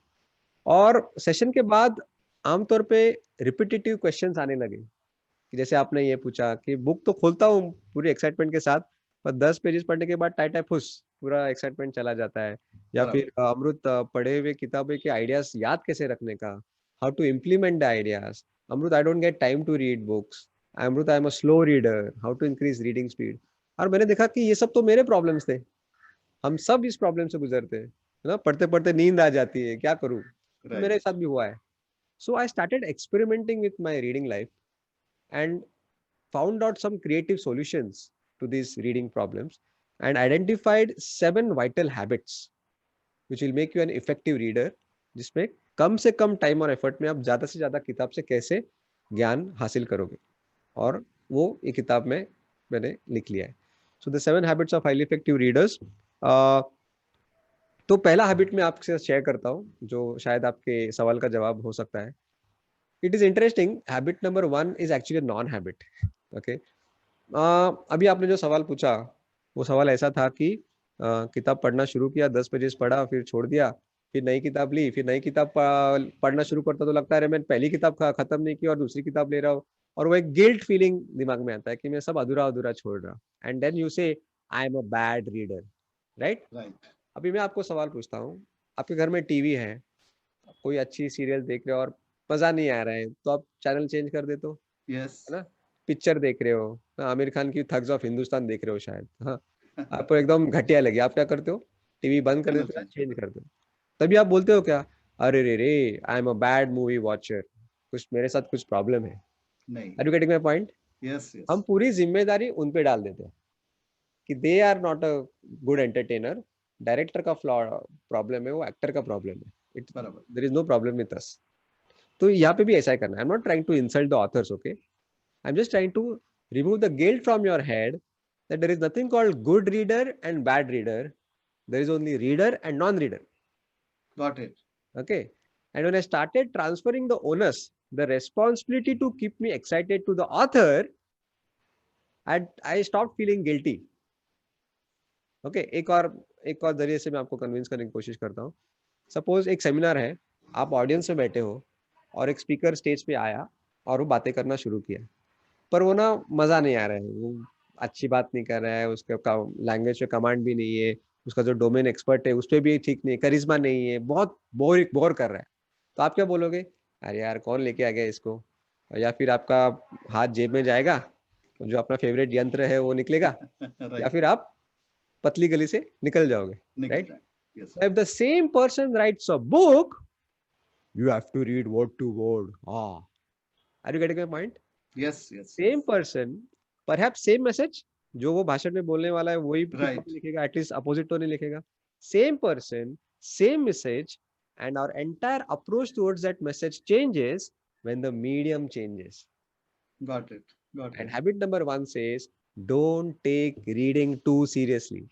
और सेशन के बाद आमतौर पे रिपीटेटिव क्वेश्चंस आने लगे, कि जैसे आपने ये पूछा कि बुक तो खोलता हूँ पूरी एक्साइटमेंट के साथ, पर 10 पेजेस पढ़ने के बाद टाई टाई फुस, पूरा एक्साइटमेंट चला जाता है। या बराबर। फिर अमृत, पढ़े हुए किताबें के आइडियाज याद कैसे रखने का, how to implement the ideas. Amrut, I don't get time to read books. Amrut, I am a slow reader, how to increase reading speed. और मैंने देखा कि ये सब तो मेरे प्रॉब्लम्स थे, हम सब इस प्रॉब्लम से गुजरते हैं, है ना। पढ़ते पढ़ते नींद आ जाती है, क्या करूँ, तो राइट। मेरे साथ भी हुआ है। So I started experimenting with my reading life, and found out some creative solutions to these reading problems, and identified 7 vital habits which will make you an effective reader, जिसमें कम से कम टाइम और effort में आप ज्यादा से ज्यादा किताब से कैसे ज्ञान हासिल करोगे। और वो ये किताब में मैंने लिख लिया है। So the 7 habits of highly effective readers. तो पहला हैबिट मैं आपके साथ शेयर करता हूँ, जो शायद आपके सवाल का जवाब हो सकता है। It is interesting, habit number 1 is actually non habit. Okay, अभी आपने जो सवाल पूछा वो सवाल ऐसा था कि किताब पढ़ना शुरू किया, 10 पेजेस पढ़ा, फिर छोड़ दिया, फिर नई किताब ली, फिर नई किताब पढ़ना शुरू करता तो लगता है मैंने पहली किताब खत्म नहीं की और दूसरी किताब ले रहा हूँ, और वो एक गिल्ट फीलिंग दिमाग में आता है कि मैं सब अधूरा अधूरा छोड़ रहा, एंड देन यू से आई am a bad reader, right. Right. अभी मैं आपको सवाल पूछता हूँ, आपके घर में टीवी है, कोई अच्छी सीरियल देख रहे हो और मजा नहीं आ रहा है, तो आप चैनल चेंज कर देते हो, यस। है ना। पिक्चर देख रहे हो, आमिर खान की थग्स ऑफ हिंदुस्तान देख रहे हो शायद, हाँ, आपको एकदम घटिया लगी, आप क्या करते हो, टीवी बंद कर चैनल देते हो, चेंज कर चेंज दो। कर दो। तभी आप बोलते हो क्या, अरे रे रे, I am a bad movie watcher, कुछ मेरे साथ कुछ प्रॉब्लम है। नहीं। Are you getting my point. Yes yes. हम पूरी जिम्मेदारी उन पे डाल देते हैं कि they are not a good entertainer, director का प्रॉब्लम है, वो एक्टर का प्रॉब्लम है, इट बराबर। There is no problem with us. तो यहाँ पे भी ऐसा ही करना है, I am not trying to insult the author's, okay, I'm just trying to remove the guilt from your head that there is nothing called good reader and bad reader. There is only reader and non-reader. Got it. Okay. And when I started transferring the onus, the responsibility to keep me excited to the author, I stopped feeling guilty. Okay. एक और जरिए से मैं आपको convince करने की कोशिश करता हूँ। सपोज एक सेमिनार है, आप ऑडियंस में बैठे हो और एक स्पीकर स्टेज पे आया और वो बातें करना शुरू किया, पर वो ना मजा नहीं आ रहा है, वो अच्छी बात नहीं कर रहा है, उसके लैंग्वेज पे कमांड भी नहीं है, उसका जो डोमेन एक्सपर्ट है उस पर भी ठीक नहीं है, करिश्मा नहीं है, बहुत बोर कर रहा है। तो आप क्या बोलोगे, अरे यार कौन लेके आ गया इसको, या फिर आपका हाथ जेब में जाएगा, जो अपना फेवरेट यंत्र है वो निकलेगा, या राइट। फिर आप पतली गली से निकल जाओगे, निकल राइट। जाए। Yes. If the same person rights a book, you have to read word to word. Are you getting my point? Yes yes same yes. Person, perhaps same message, जो वो भाषण में बोलने वाला है वही किताब राइट। में लिखेगा, एटलीस्ट अपोजिट तो नहीं लिखेगा। Same person, same message, and our entire approach towards that message changes when the medium changes. Got it. Got And it. habit number 1 says, don't take reading too seriously.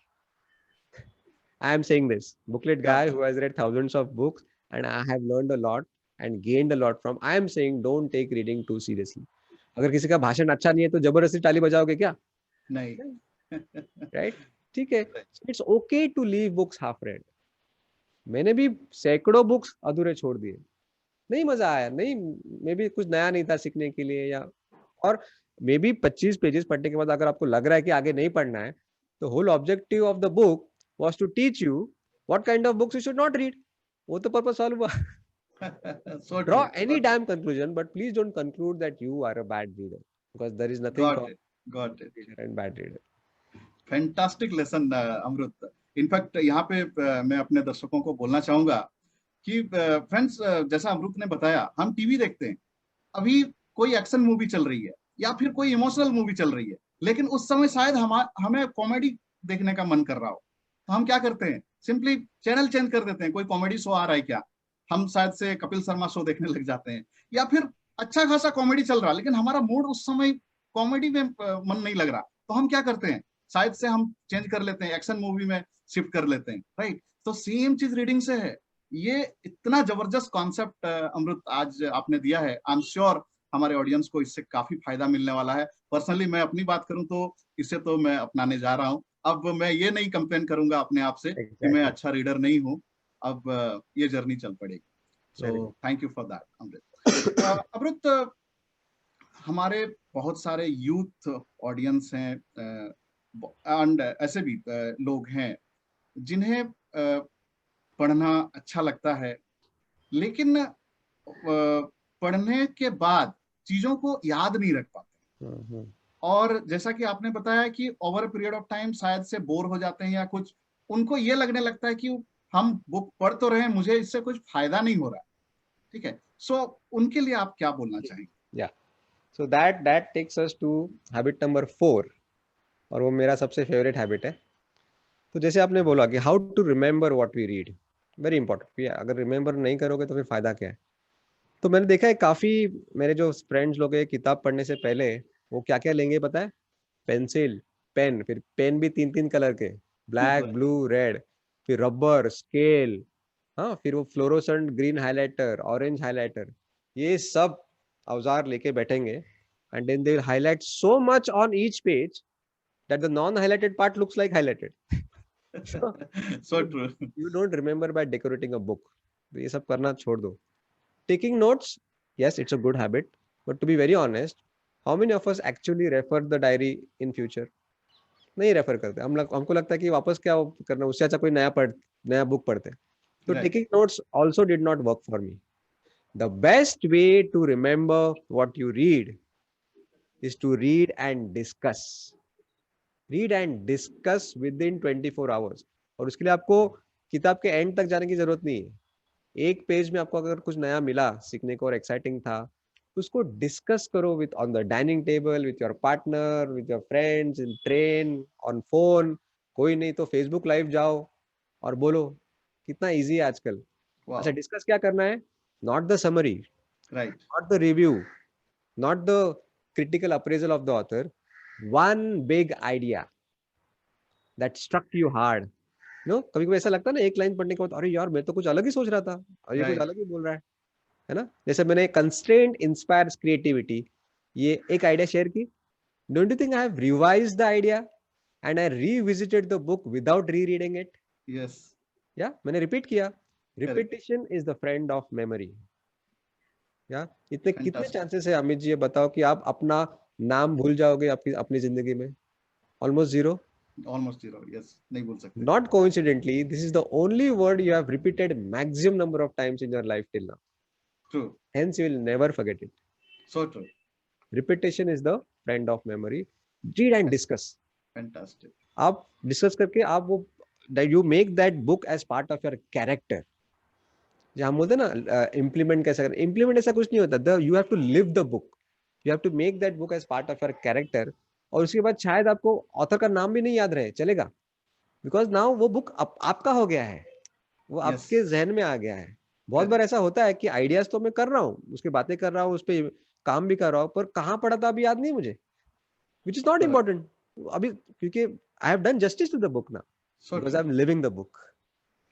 I am saying this, booklet guy got who it. has read thousands of books, and I have learned a lot and gained a lot from. I am saying don't take reading too seriously. अगर किसी का भाषण अच्छा नहीं है तो जबरदस्ती ताली बजाओगे क्या, नहीं। राइट, ठीक है। It's okay to leave books half read. मैंने भी सैकड़ों बुक्स अधूरे छोड़ दिए, नहीं मजा आया, नहीं, मे बी कुछ नया नहीं था सीखने के लिए, या और मे बी 25 पेजेस पढ़ने के बाद अगर आपको लग रहा है कि आगे नहीं पढ़ना है, तो whole objective of the book was to teach you what kind of books you should not read. वो तो पर्पस सॉल्व हुआ। So draw true. Any So true. Damn conclusion, but please don't conclude that you are a bad reader, because there is nothing Got called it. Got it. Reader and bad reader. Fantastic lesson Amrut. In fact यहाँ पे मैं अपने दर्शकों को बोलना चाहूंगा कि friends, जैसा अमृत ने बताया, हम टीवी देखते हैं, अभी कोई एक्शन मूवी चल रही है या फिर कोई इमोशनल मूवी चल रही है, लेकिन उस समय शायद हमें कॉमेडी देखने का मन कर रहा हो, तो हम क्या करते हैं, सिंपली चैनल चेंज कर देते हैं। कोई कॉमेडी शो आ रहा है क्या, हम शायद से कपिल शर्मा शो देखने लग जाते हैं, या फिर अच्छा खासा कॉमेडी चल रहा, लेकिन हमारा मूड उस समय कॉमेडी में मन नहीं लग रहा, तो हम क्या करते हैं, शायद से हम चेंज कर लेते हैं, एक्शन मूवी में शिफ्ट कर लेते हैं, राइट। तो सेम चीज रीडिंग से है। ये इतना जबरदस्त कॉन्सेप्ट अमृत आज आपने दिया है, आई एम श्योर हमारे ऑडियंस को इससे काफी फायदा मिलने वाला है। पर्सनली मैं अपनी बात करूं तो इसे तो मैं अपनाने जा रहा हूं। अब मैं ये नहीं कंप्लेन करूंगा अपने आप से कि मैं एग्जैक्टली, अच्छा रीडर नहीं हूं। अब ये जर्नी चल पड़ेगी। Very so thank you for that Amrit. Good. Amrit, हमारे बहुत सारे यूथ ऑडियंस हैं एंड ऐसे भी लोग हैं जिन्हें पढ़ना अच्छा लगता है, लेकिन पढ़ने के बाद चीजों को याद नहीं रख पाते। और जैसा कि आपने बताया कि ओवर पीरियड ऑफ टाइम शायद से बोर हो जाते हैं, या कुछ उनको ये लगने लगता है कि हम बुक पढ़ तो रहे हैं, मुझे इससे कुछ फायदा नहीं हो रहा। ठीक है, सो उनके लिए आप क्या बोलना चाहेंगे? या so that takes us to habit number 4, और वो मेरा सबसे फेवरेट हैबिट है। तो जैसे आपने बोला कि how to remember what we read, very important. अगर रिमेंबर नहीं करोगे तो फिर फायदा क्या है। तो मैंने देखा है काफी, मेरे जो फ्रेंड्स लोग हैं किताब पढ़ने से पहले वो क्या क्या लेंगे पता है, पेंसिल, पेन, फिर पेन भी 3-3 कलर के, ब्लैक, ब्लू, रेड, फिर रबर, स्केल, हाँ, फिर वो fluorescent green highlighter, orange highlighter, ये सब औजार लेके बैठेंगे and then they will highlight so much on each page that the non-highlighted part looks like highlighted. So So true. you don't remember by decorating a book. तो ये सब करना छोड़ दो. Taking notes, yes, it's a good habit, but to be very honest, how many of us actually refer the diary in future? नहीं refer करते. हमको लगता है कि वापस क्या करना, उससे अच्छा कोई नया बुक पढ़ते. So Right. taking notes also did not work for me. The best way to remember what you read is to read and discuss. Read and discuss within 24 hours. और उसके लिए आपको किताब के एंड तक जाने की जरूरत नहीं है. एक पेज में आपको अगर कुछ नया मिला सीखने को और एक्साइटिंग था, उसको डिस्कस करो with on the dining table, with your partner, with your friends, in train, on phone. कोई नहीं तो फेसबुक लाइव जाओ और बोलो. कितना इजी है आजकल. Wow. अच्छा, डिस्कस क्या करना है? Not the summary, Right. not the review, not the critical appraisal of the author. One big idea that struck you hard. कभी कभी ऐसा लगता है ना, एक लाइन पढ़ने के बाद अरे यार मैं तो कुछ अलग ही सोच रहा था और ये कुछ Right. अलग ही बोल रहा है ना. जैसे मैंने कंस्ट्रेंट इंस्पायर्स क्रिएटिविटी, ये एक आइडिया शेयर की. Don't you think I have revised the idea and I revisited the book without rereading it? Yes. या मैंने रिपीट किया. Correct. Repetition is the friend of memory. या इतने कितने Fantastic. चांसेस है अमित जी, ये बताओ कि आप अपना नाम भूल जाओगे आपकी अपनी जिंदगी में? Almost zero. Almost zero. Yes. नहीं बोल सकते. Not coincidentally, this is the only word you have repeated maximum number of times in your life till now. True. Hence, you will never forget it. So true. Repetition is the friend of memory. Read and discuss. Fantastic. आप discuss करके आप वो you make that book as part of your character. जहाँ हम बोलते हैं ना implement कैसे करें, इम्प्लीमेंट ऐसा कुछ नहीं होता. You have to live the book. You have to make that book as part of your character. और उसके बाद शायद आपको ऑथर का नाम भी नहीं याद रहे, चलेगा. बिकॉज नाउ वो बुक आपका हो गया है, वो Yes. आपके जहन में आ गया है. बहुत बार ऐसा होता है कि आइडियाज तो मैं कर रहा हूँ, उसकी बातें कर रहा हूँ, उस पर काम भी कर रहा हूँ, पर कहाँ पढ़ा था अभी याद नहीं मुझे, विच इज नॉट इम्पोर्टेंट अभी, क्योंकि I have done justice to the book now, because I am living the book.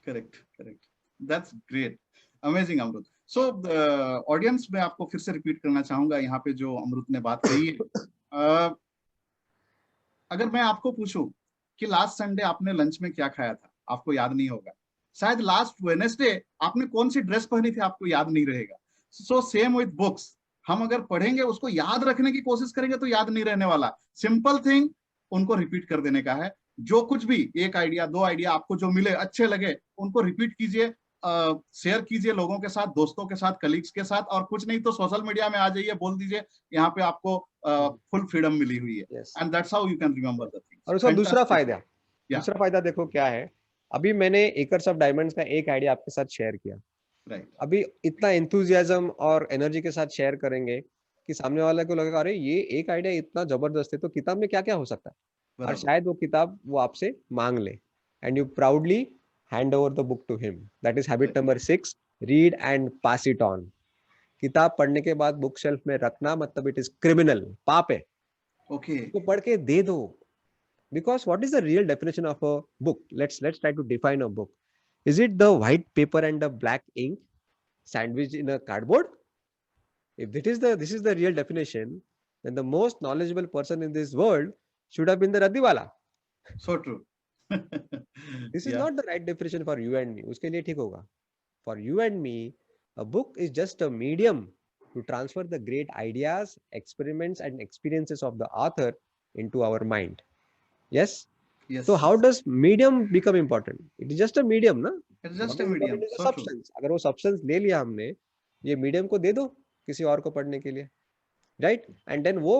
Correct. Correct. That's great. Amazing, Amrut. So audience में आपको फिर से रिपीट करना चाहूंगा यहाँ पे जो अमृत ने बात कही है. अगर मैं आपको पूछूं कि लास्ट संडे आपने लंच में क्या खाया था, आपको याद नहीं होगा. शायद लास्ट वेडनेसडे आपने कौन सी ड्रेस पहनी थी, आपको याद नहीं रहेगा. So same with books. हम अगर पढ़ेंगे, उसको याद रखने की कोशिश करेंगे तो याद नहीं रहने वाला. सिंपल थिंग उनको रिपीट कर देने का है. जो कुछ भी एक आइडिया, दो आइडिया आपको जो मिले, अच्छे लगे, उनको रिपीट कीजिए, शेयर कीजिए लोगों के साथ, दोस्तों के साथ, कलीग्स के साथ, और कुछ नहीं तो सोशल मीडिया में आ जाइए, बोल दीजिए यहाँ पे आपको फुल फ्रीडम मिली हुई है. And that's how you can remember the things. और उसका दूसरा फायदा देखो क्या है. अभी मैंने एकर्स ऑफ डायमंड्स का एक आइडिया आपके साथ शेयर किया. राइट. अभी इतना एंथुजियाज्म और एनर्जी के साथ शेयर करेंगे कि सामने वाले को लगेगा अरे ये एक आइडिया इतना जबरदस्त है, तो किताब में क्या क्या हो सकता है, और शायद वो किताब वो आपसे मांग ले. And you proudly hand over the book to him. That is habit number 6. Read and pass it on. किताब पढ़ने के बाद बुक शेल्फ में रखना मतलब it is criminal, पाप है. Okay. तो पढ़ के दे दो. Because what is the real definition of a book? Let's try to define a book. Is it the white paper and the black ink sandwiched in a cardboard? If this is the real definition, then the most knowledgeable person in this world should have been the Raddiwala. So true. This is not the right definition for you and me. उसके लिए ठीक होगा. For you and me, a book is just a medium to transfer the great ideas, experiments, and experiences of the author into our mind. Yes? Yes. So how does medium become important? It is just a medium, ना? It's just a medium. It is a substance. अगर वो substance ले लिया हमने, ये medium को दे दो किसी और को पढ़ने के लिए, right? And then वो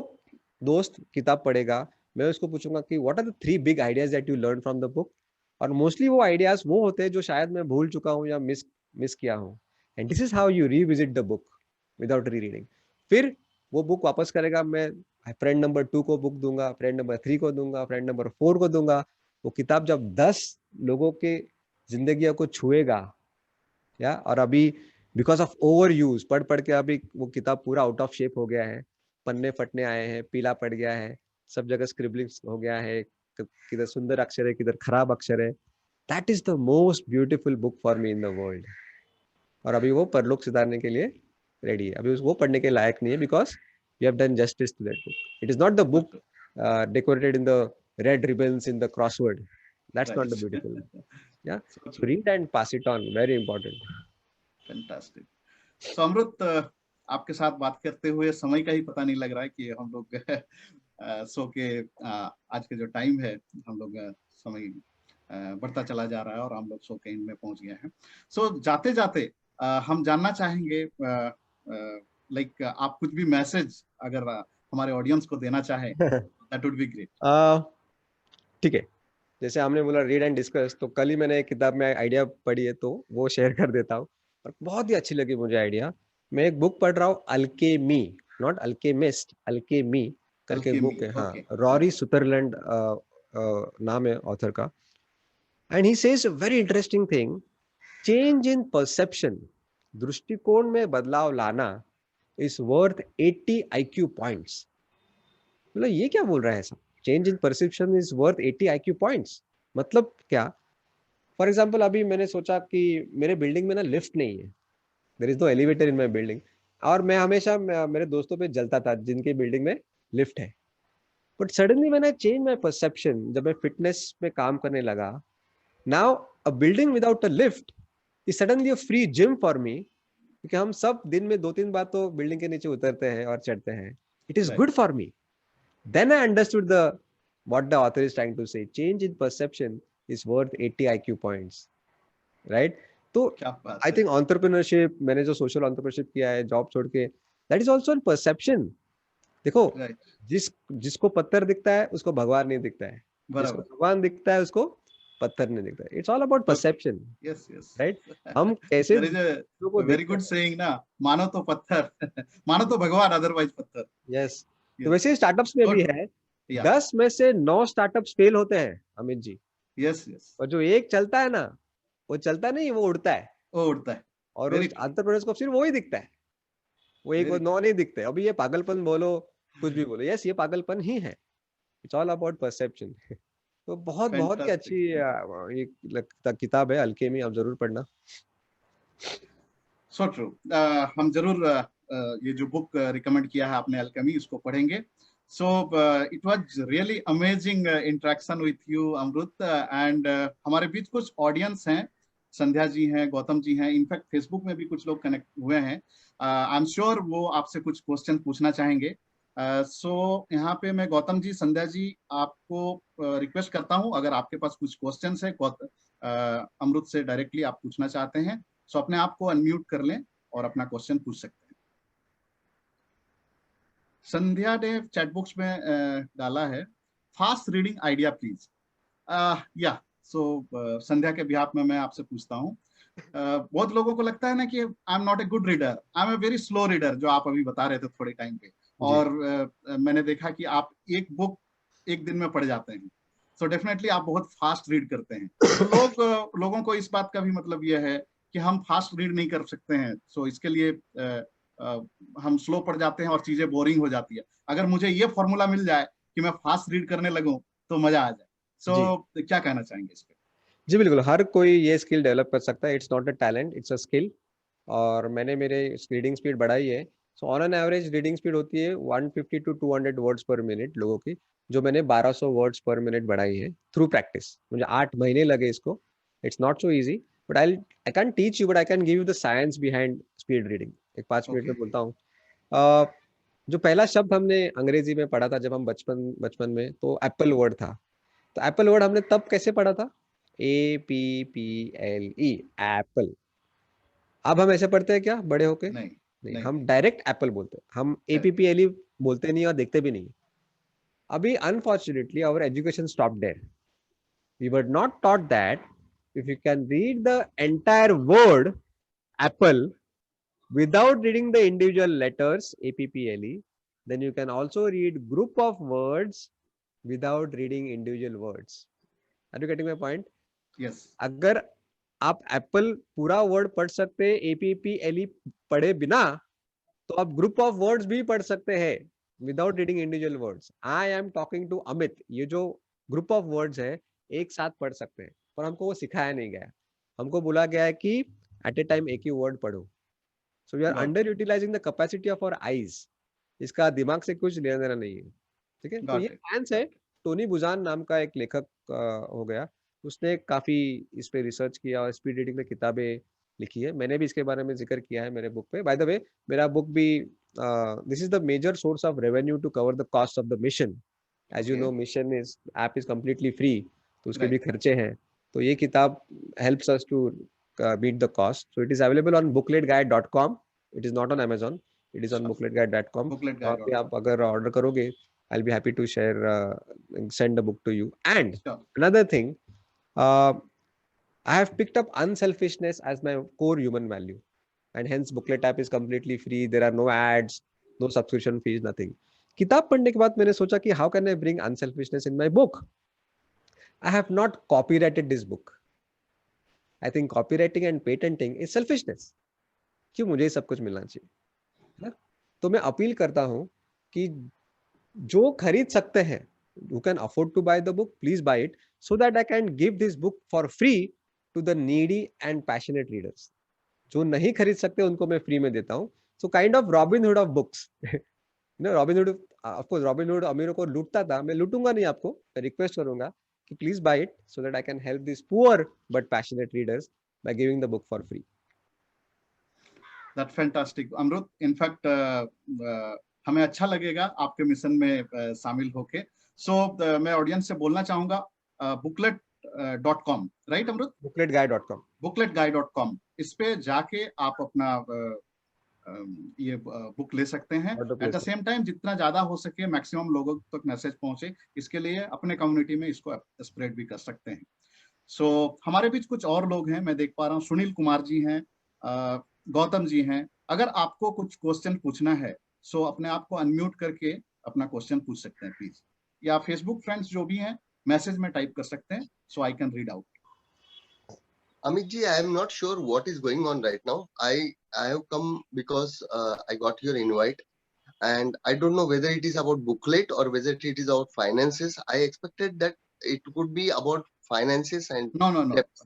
दोस्त किताब पढ़ेगा, मैं उसको पूछूंगा कि what are the 3 big ideas that you learned from the book? और मोस्टली वो आइडियाज वो होते हैं जो शायद मैं भूल चुका हूँ या मिस किया हूँ. And this is how you revisit the book without rereading. फिर वो बुक वापस करेगा, मैं फ्रेंड नंबर 2 को बुक दूंगा, फ्रेंड नंबर 3 को दूंगा, फ्रेंड नंबर 4 को दूंगा. वो किताब जब 10 लोगों के जिंदगी को छुएगा, या और अभी बिकॉज ऑफ ओवर यूज पढ़ के अभी वो किताब पूरा आउट ऑफ शेप हो गया है, पन्ने फटने आए हैं, पीला पड़ गया है, सब जगह स्क्रिबलिंग्स हो गया है, किधर सुंदर अक्षर है, किधर खराब अक्षर है. That is the most beautiful book for me in the world. और अभी वो परलोक सुधारने के लिए रेडी है, अभी वो पढ़ने के लायक नहीं है, because we have done justice to that book. It is not the book decorated in the red ribbons in the crossword. That's not the Right. beautiful. Yeah. So So true. read and pass it on. Very important. Fantastic. So अमृत, आपके साथ बात करते हुए समय का ही पता नहीं लग रहा है कि हम लोग सो के आज के जो टाइम है, हम लोग समय बढ़ता चला जा रहा है और हम लोग सो के एंड में पहुंच गए हैं. सो जाते जाते हम जानना चाहेंगे, लाइक आप कुछ भी मैसेज अगर हमारे ऑडियंस को देना चाहें, दैट वुड बी ग्रेट. ठीक है, जैसे हमने बोला रीड एंड डिस्कस, तो कल ही मैंने एक किताब में आइडिया पढ़ी है, तो वो शेयर कर देता हूँ, और बहुत ही अच्छी लगी मुझे आइडिया. मैं एक बुक पढ़ रहा हूँ, अल्केमी, नॉट अल्केमिस्ट, अल्केमी करके बुक है. हाँ, रॉरी सुदरलैंड नाम है ऑथर का. And he says a very interesting thing, change in perception, दृष्टिकोण में बदलाव लाना इज वर्थ 80 IQ पॉइंट्स. मतलब ये क्या बोल रहा है सब, change in perception is worth 80 IQ points, मतलब क्या? फॉर एग्जाम्पल, अभी मैंने सोचा कि मेरे बिल्डिंग में ना लिफ्ट नहीं है, there is no elevator in my building, और मैं हमेशा मेरे दोस्तों पे जलता था जिनके बिल्डिंग में लिफ्ट है. बट सडनली मैंने चेंज माय परसेप्शन, जब मैं फिटनेस पे काम करने लगा, now a building without a lift is suddenly a free gym for me, क्योंकि हम सब दिन में 2-3 बार तो बिल्डिंग के नीचे उतरते हैं और चढ़ते हैं. It is good for me. Then I understood what the author is trying to say. Change in perception is worth 80 IQ points, right? तो I think entrepreneurship, मैंने जो social entrepreneurship किया है, जॉब छोड़ के, that is also a perception. देखो, जिसको पत्थर दिखता है उसको भगवान नहीं दिखता है, जिसको भगवान दिखता है उसको पत्थर नहीं दिखता है. It's all about perception. Yes, yes. Right? हम कैसे There is a very good saying ना, मानो तो पत्थर, मानो तो भगवान, otherwise पत्थर. Yes. तो वैसे स्टार्टअप्स में भी है, 10 में से 9 स्टार्टअप्स फेल होते हैं अमित जी. Yes yes. और जो एक चलता है ना, वो चलता नहीं, वो उड़ता है. वो उड़ता है. और उस एंटरप्रेन्योर्स को सिर्फ वो ही दिखता है, वो एक, वो 9 नहीं दिखते. अभी ये पागलपन बोलो, कुछ भी बोलो, यस ये पागलपन ही है. It's all about perception. तो बहुत बहुत ही अच्छी ये किताब है अल्केमी, आप जरूर पढ़ना. So true. हम जरूर ये जो बुक रिकमेंड किया है आपने, अल्केमी, उसको पढ़ेंगे. So it was really amazing interaction with you, Amrut, and हमारे बीच कुछ ऑडियंस हैं, संध्या जी हैं, गौतम जी हैं, इनफैक्ट फेसबुक में भी कुछ लोग कनेक्ट हुए हैं. आई एम श्योर वो आपसे कुछ क्वेश्चन पूछना चाहेंगे. सो यहाँ पे मैं गौतम जी, संध्या जी, आपको रिक्वेस्ट करता हूँ, अगर आपके पास कुछ क्वेश्चन है अमृत से डायरेक्टली आप पूछना चाहते हैं, सो अपने आप को अनम्यूट कर लें और अपना क्वेश्चन पूछ सकते हैं. संध्या ने चैट बॉक्स में डाला है, फास्ट रीडिंग आइडिया प्लीज. या सो संध्या के बिहाफ में मैं आपसे पूछता हूँ. बहुत लोगों को लगता है ना कि I am not a good reader, I am a very slow reader, जो आप अभी बता रहे थे थोड़े टाइम पे, और मैंने देखा कि आप एक बुक एक दिन में पढ़ जाते हैं. सो डेफिनेटली आप बहुत फास्ट रीड करते हैं. तो लोगों को इस बात का भी मतलब यह है कि हम फास्ट रीड नहीं कर सकते हैं, सो इसके लिए हम स्लो पढ़ जाते हैं और चीजें बोरिंग हो जाती है. अगर मुझे ये फॉर्मूला मिल जाए कि मैं फास्ट रीड करने लगूं तो मजा आ जाए. सो क्या कहना चाहेंगे इस पे? जी बिल्कुल, हर कोई ये स्किल डेवलप कर सकता है. It's not a talent, it's a skill. और मैंने मेरे रीडिंग स्पीड बढ़ाई है. So on an average reading speed होती है 150 to 200 वर्ड्स पर मिनट लोगों की, जो मैंने 1200 वर्ड्स पर मिनट बढ़ाई है थ्रू प्रैक्टिस. मुझे 8 महीने लगे इसको. It's not so easy, but I can teach you, but I can give you the science behind speed reading. एक 5 मिनट में बोलता हूँ. जो पहला शब्द हमने अंग्रेजी में पढ़ा था जब हम बचपन में, तो एप्पल वर्ड था. तो एप्पल वर्ड हमने तब कैसे पढ़ा था? APPLE, Apple. अब हम ऐसे पढ़ते हैं क्या बड़े होके? नहीं, हम डायरेक्ट एप्पल बोलते हैं. हम APPLE बोलते नहीं और देखते भी नहीं. अभी unfortunately our education stop there. We were not taught that if you can read the entire word apple without reading the individual letters APPLE, then you can also read group of words without reading individual words. Are you getting my point? Yes. अगर आप Apple पूरा word पढ़ सकते हैं APPLE पढ़े बिना, तो आप ग्रुप ऑफ वर्ड्स भी पढ़ सकते हैं without reading individual words. I am talking to Amit. ये जो ग्रुप ऑफ वर्ड्स है एक साथ पढ़ सकते हैं, पर हमको वो सिखाया नहीं गया. हमको बोला गया है कि एट ए टाइम एक ही वर्ड पढ़ो. So we are Got it. underutilizing the capacity of our eyes. इसका दिमाग से कुछ लेना देना नहीं है, ठीक है। तो Got ये it. साइंस है। टोनी बुजान नाम का एक लेखक हो गया, उसने काफी इस पे रिसर्च किया और स्पीड रीडिंग पे किताबें लिखी है। मैंने भी इसके बारे में जिक्र किया है मेरे बुक पे। बाय द वे मेरा बुक भी this is the major source of revenue to cover the cost of the mission. As you Okay. No mission is app is completely free, तो उसके भी Right. खर्चे हैं। तो ये किताब helps us to beat the cost. So it is available on bookletguide.com. It is not on Amazon. It is on Sure. bookletguide.com. Bookletguide.com. वहाँ पे आप अगर ऑर्डर करोगे, I'll be happy to share, send the book to you. And Sure. another thing, I have picked up unselfishness as my core human value, and hence booklet app is completely free. There are no ads, no subscription fees, nothing. किताब पढ़ने के बाद मैंने सोचा कि how can I bring unselfishness in my book? I have not copyrighted this book. I think copywriting and patenting is selfishness. क्यों मुझे सब कुछ मिलना चाहिए, है ना? तो मैं अपील करता हूं कि जो खरीद सकते हैं, who can afford to buy the book, please buy it so that I can give this book for free to the needy and passionate readers. जो नहीं खरीद सकते उनको मैं फ्री में देता हूं. So kind of Robin Hood of books. Robin Hood, of course, Robin Hood अमीरों को लूटता था. मैं लूटूंगा नहीं आपको. मैं रिक्वेस्ट करूंगा कि please buy it so that I can help these poor but passionate readers by giving the book for free. That's fantastic, Amrut. In fact, हमें अच्छा लगेगा आपके मिशन में शामिल होके. So मैं ऑडियंस से बोलना चाहूंगा booklet.com, राइट अमृत? bookletguide.com. bookletguide.com, इस पे जाके आप अपना ये बुक ले सकते हैं. एट द सेम टाइम जितना ज्यादा हो सके मैक्सिमम लोगों तक मैसेज पहुंचे, इसके लिए अपने कम्युनिटी में इसको स्प्रेड भी कर सकते हैं. सो हमारे बीच कुछ और लोग हैं, मैं देख पा रहा हूँ. सुनील कुमार जी हैं, गौतम जी हैं. अगर आपको कुछ क्वेश्चन पूछना है सो अपने आप को अनम्यूट करके अपना क्वेश्चन पूछ सकते हैं प्लीज, या फेसबुक फ्रेंड्स जो भी हैं मैसेज में टाइप कर सकते हैं so I can read out. Amit ji, I am not sure what is going on right now. I have come because I got your invite, and I don't know whether it is about booklet or whether it is about finances. I expected that it could be about finances and no. depth.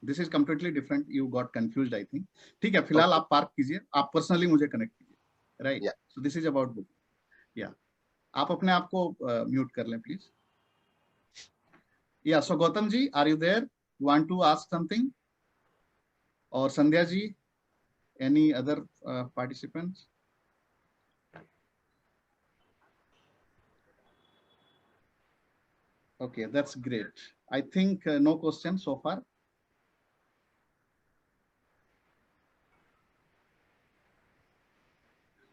This is completely different. You got confused, I think. ठीक है, फिलहाल आप park कीजिए, आप personally मुझे connect कीजिए, right? So this is about book. Yeah, आप अपने आप को म्यूट कर लें please. Yeah, so Gautam ji, are you there? Want to ask something? Or Sandhya ji, any other participants? Okay, that's great. I think no questions so far.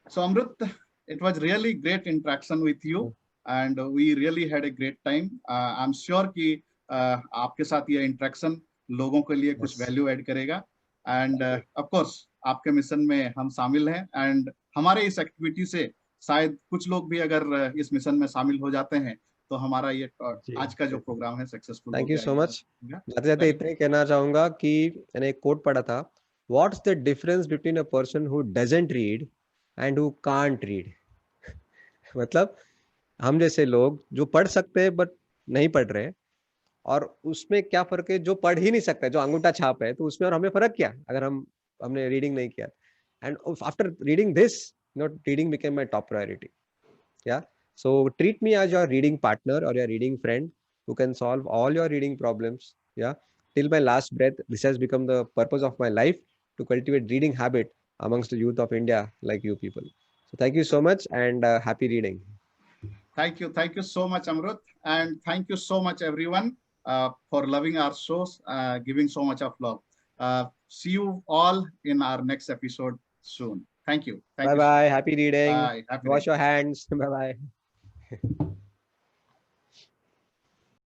So Amrut, it was really great interaction with you, and we really had a great time. I'm sure कि आपके साथ ये interaction लोगों के लिए कुछ value add करेगा, and of course आपके मिशन में हम शामिल हैं, and हमारे इस एक्टिविटी से शायद कुछ लोग भी अगर इस मिशन में शामिल हो जाते हैं तो हमारा ये आज का जो प्रोग्राम है successful. Thank you so much. जाते जाते इतना ही कहना चाहूंगा कि मैंने एक कोट पढ़ा था, what's the difference between a person who doesn't read and who can't read. मतलब हम जैसे लोग जो पढ़ सकते हैं बट नहीं पढ़ रहे, और उसमें क्या फर्क है जो पढ़ ही नहीं सकता, जो अंगूठा छाप है, तो उसमें और हमें फर्क क्या अगर हमने रीडिंग नहीं किया. And after reading this, reading became my top priority. Yeah, so treat me as your reading partner or your reading friend who can solve all your reading problems. Yeah, till my last breath, this has become the purpose of my life, to cultivate reading habit amongst the youth of India like you people. So thank you so much, and happy reading. Thank you so much, Amrut, and thank you so much everyone for loving our shows, giving so much of love. See you all in our next episode soon. Thank you. Bye bye. Happy reading. Bye. Happy Wash reading. your hands. Bye bye.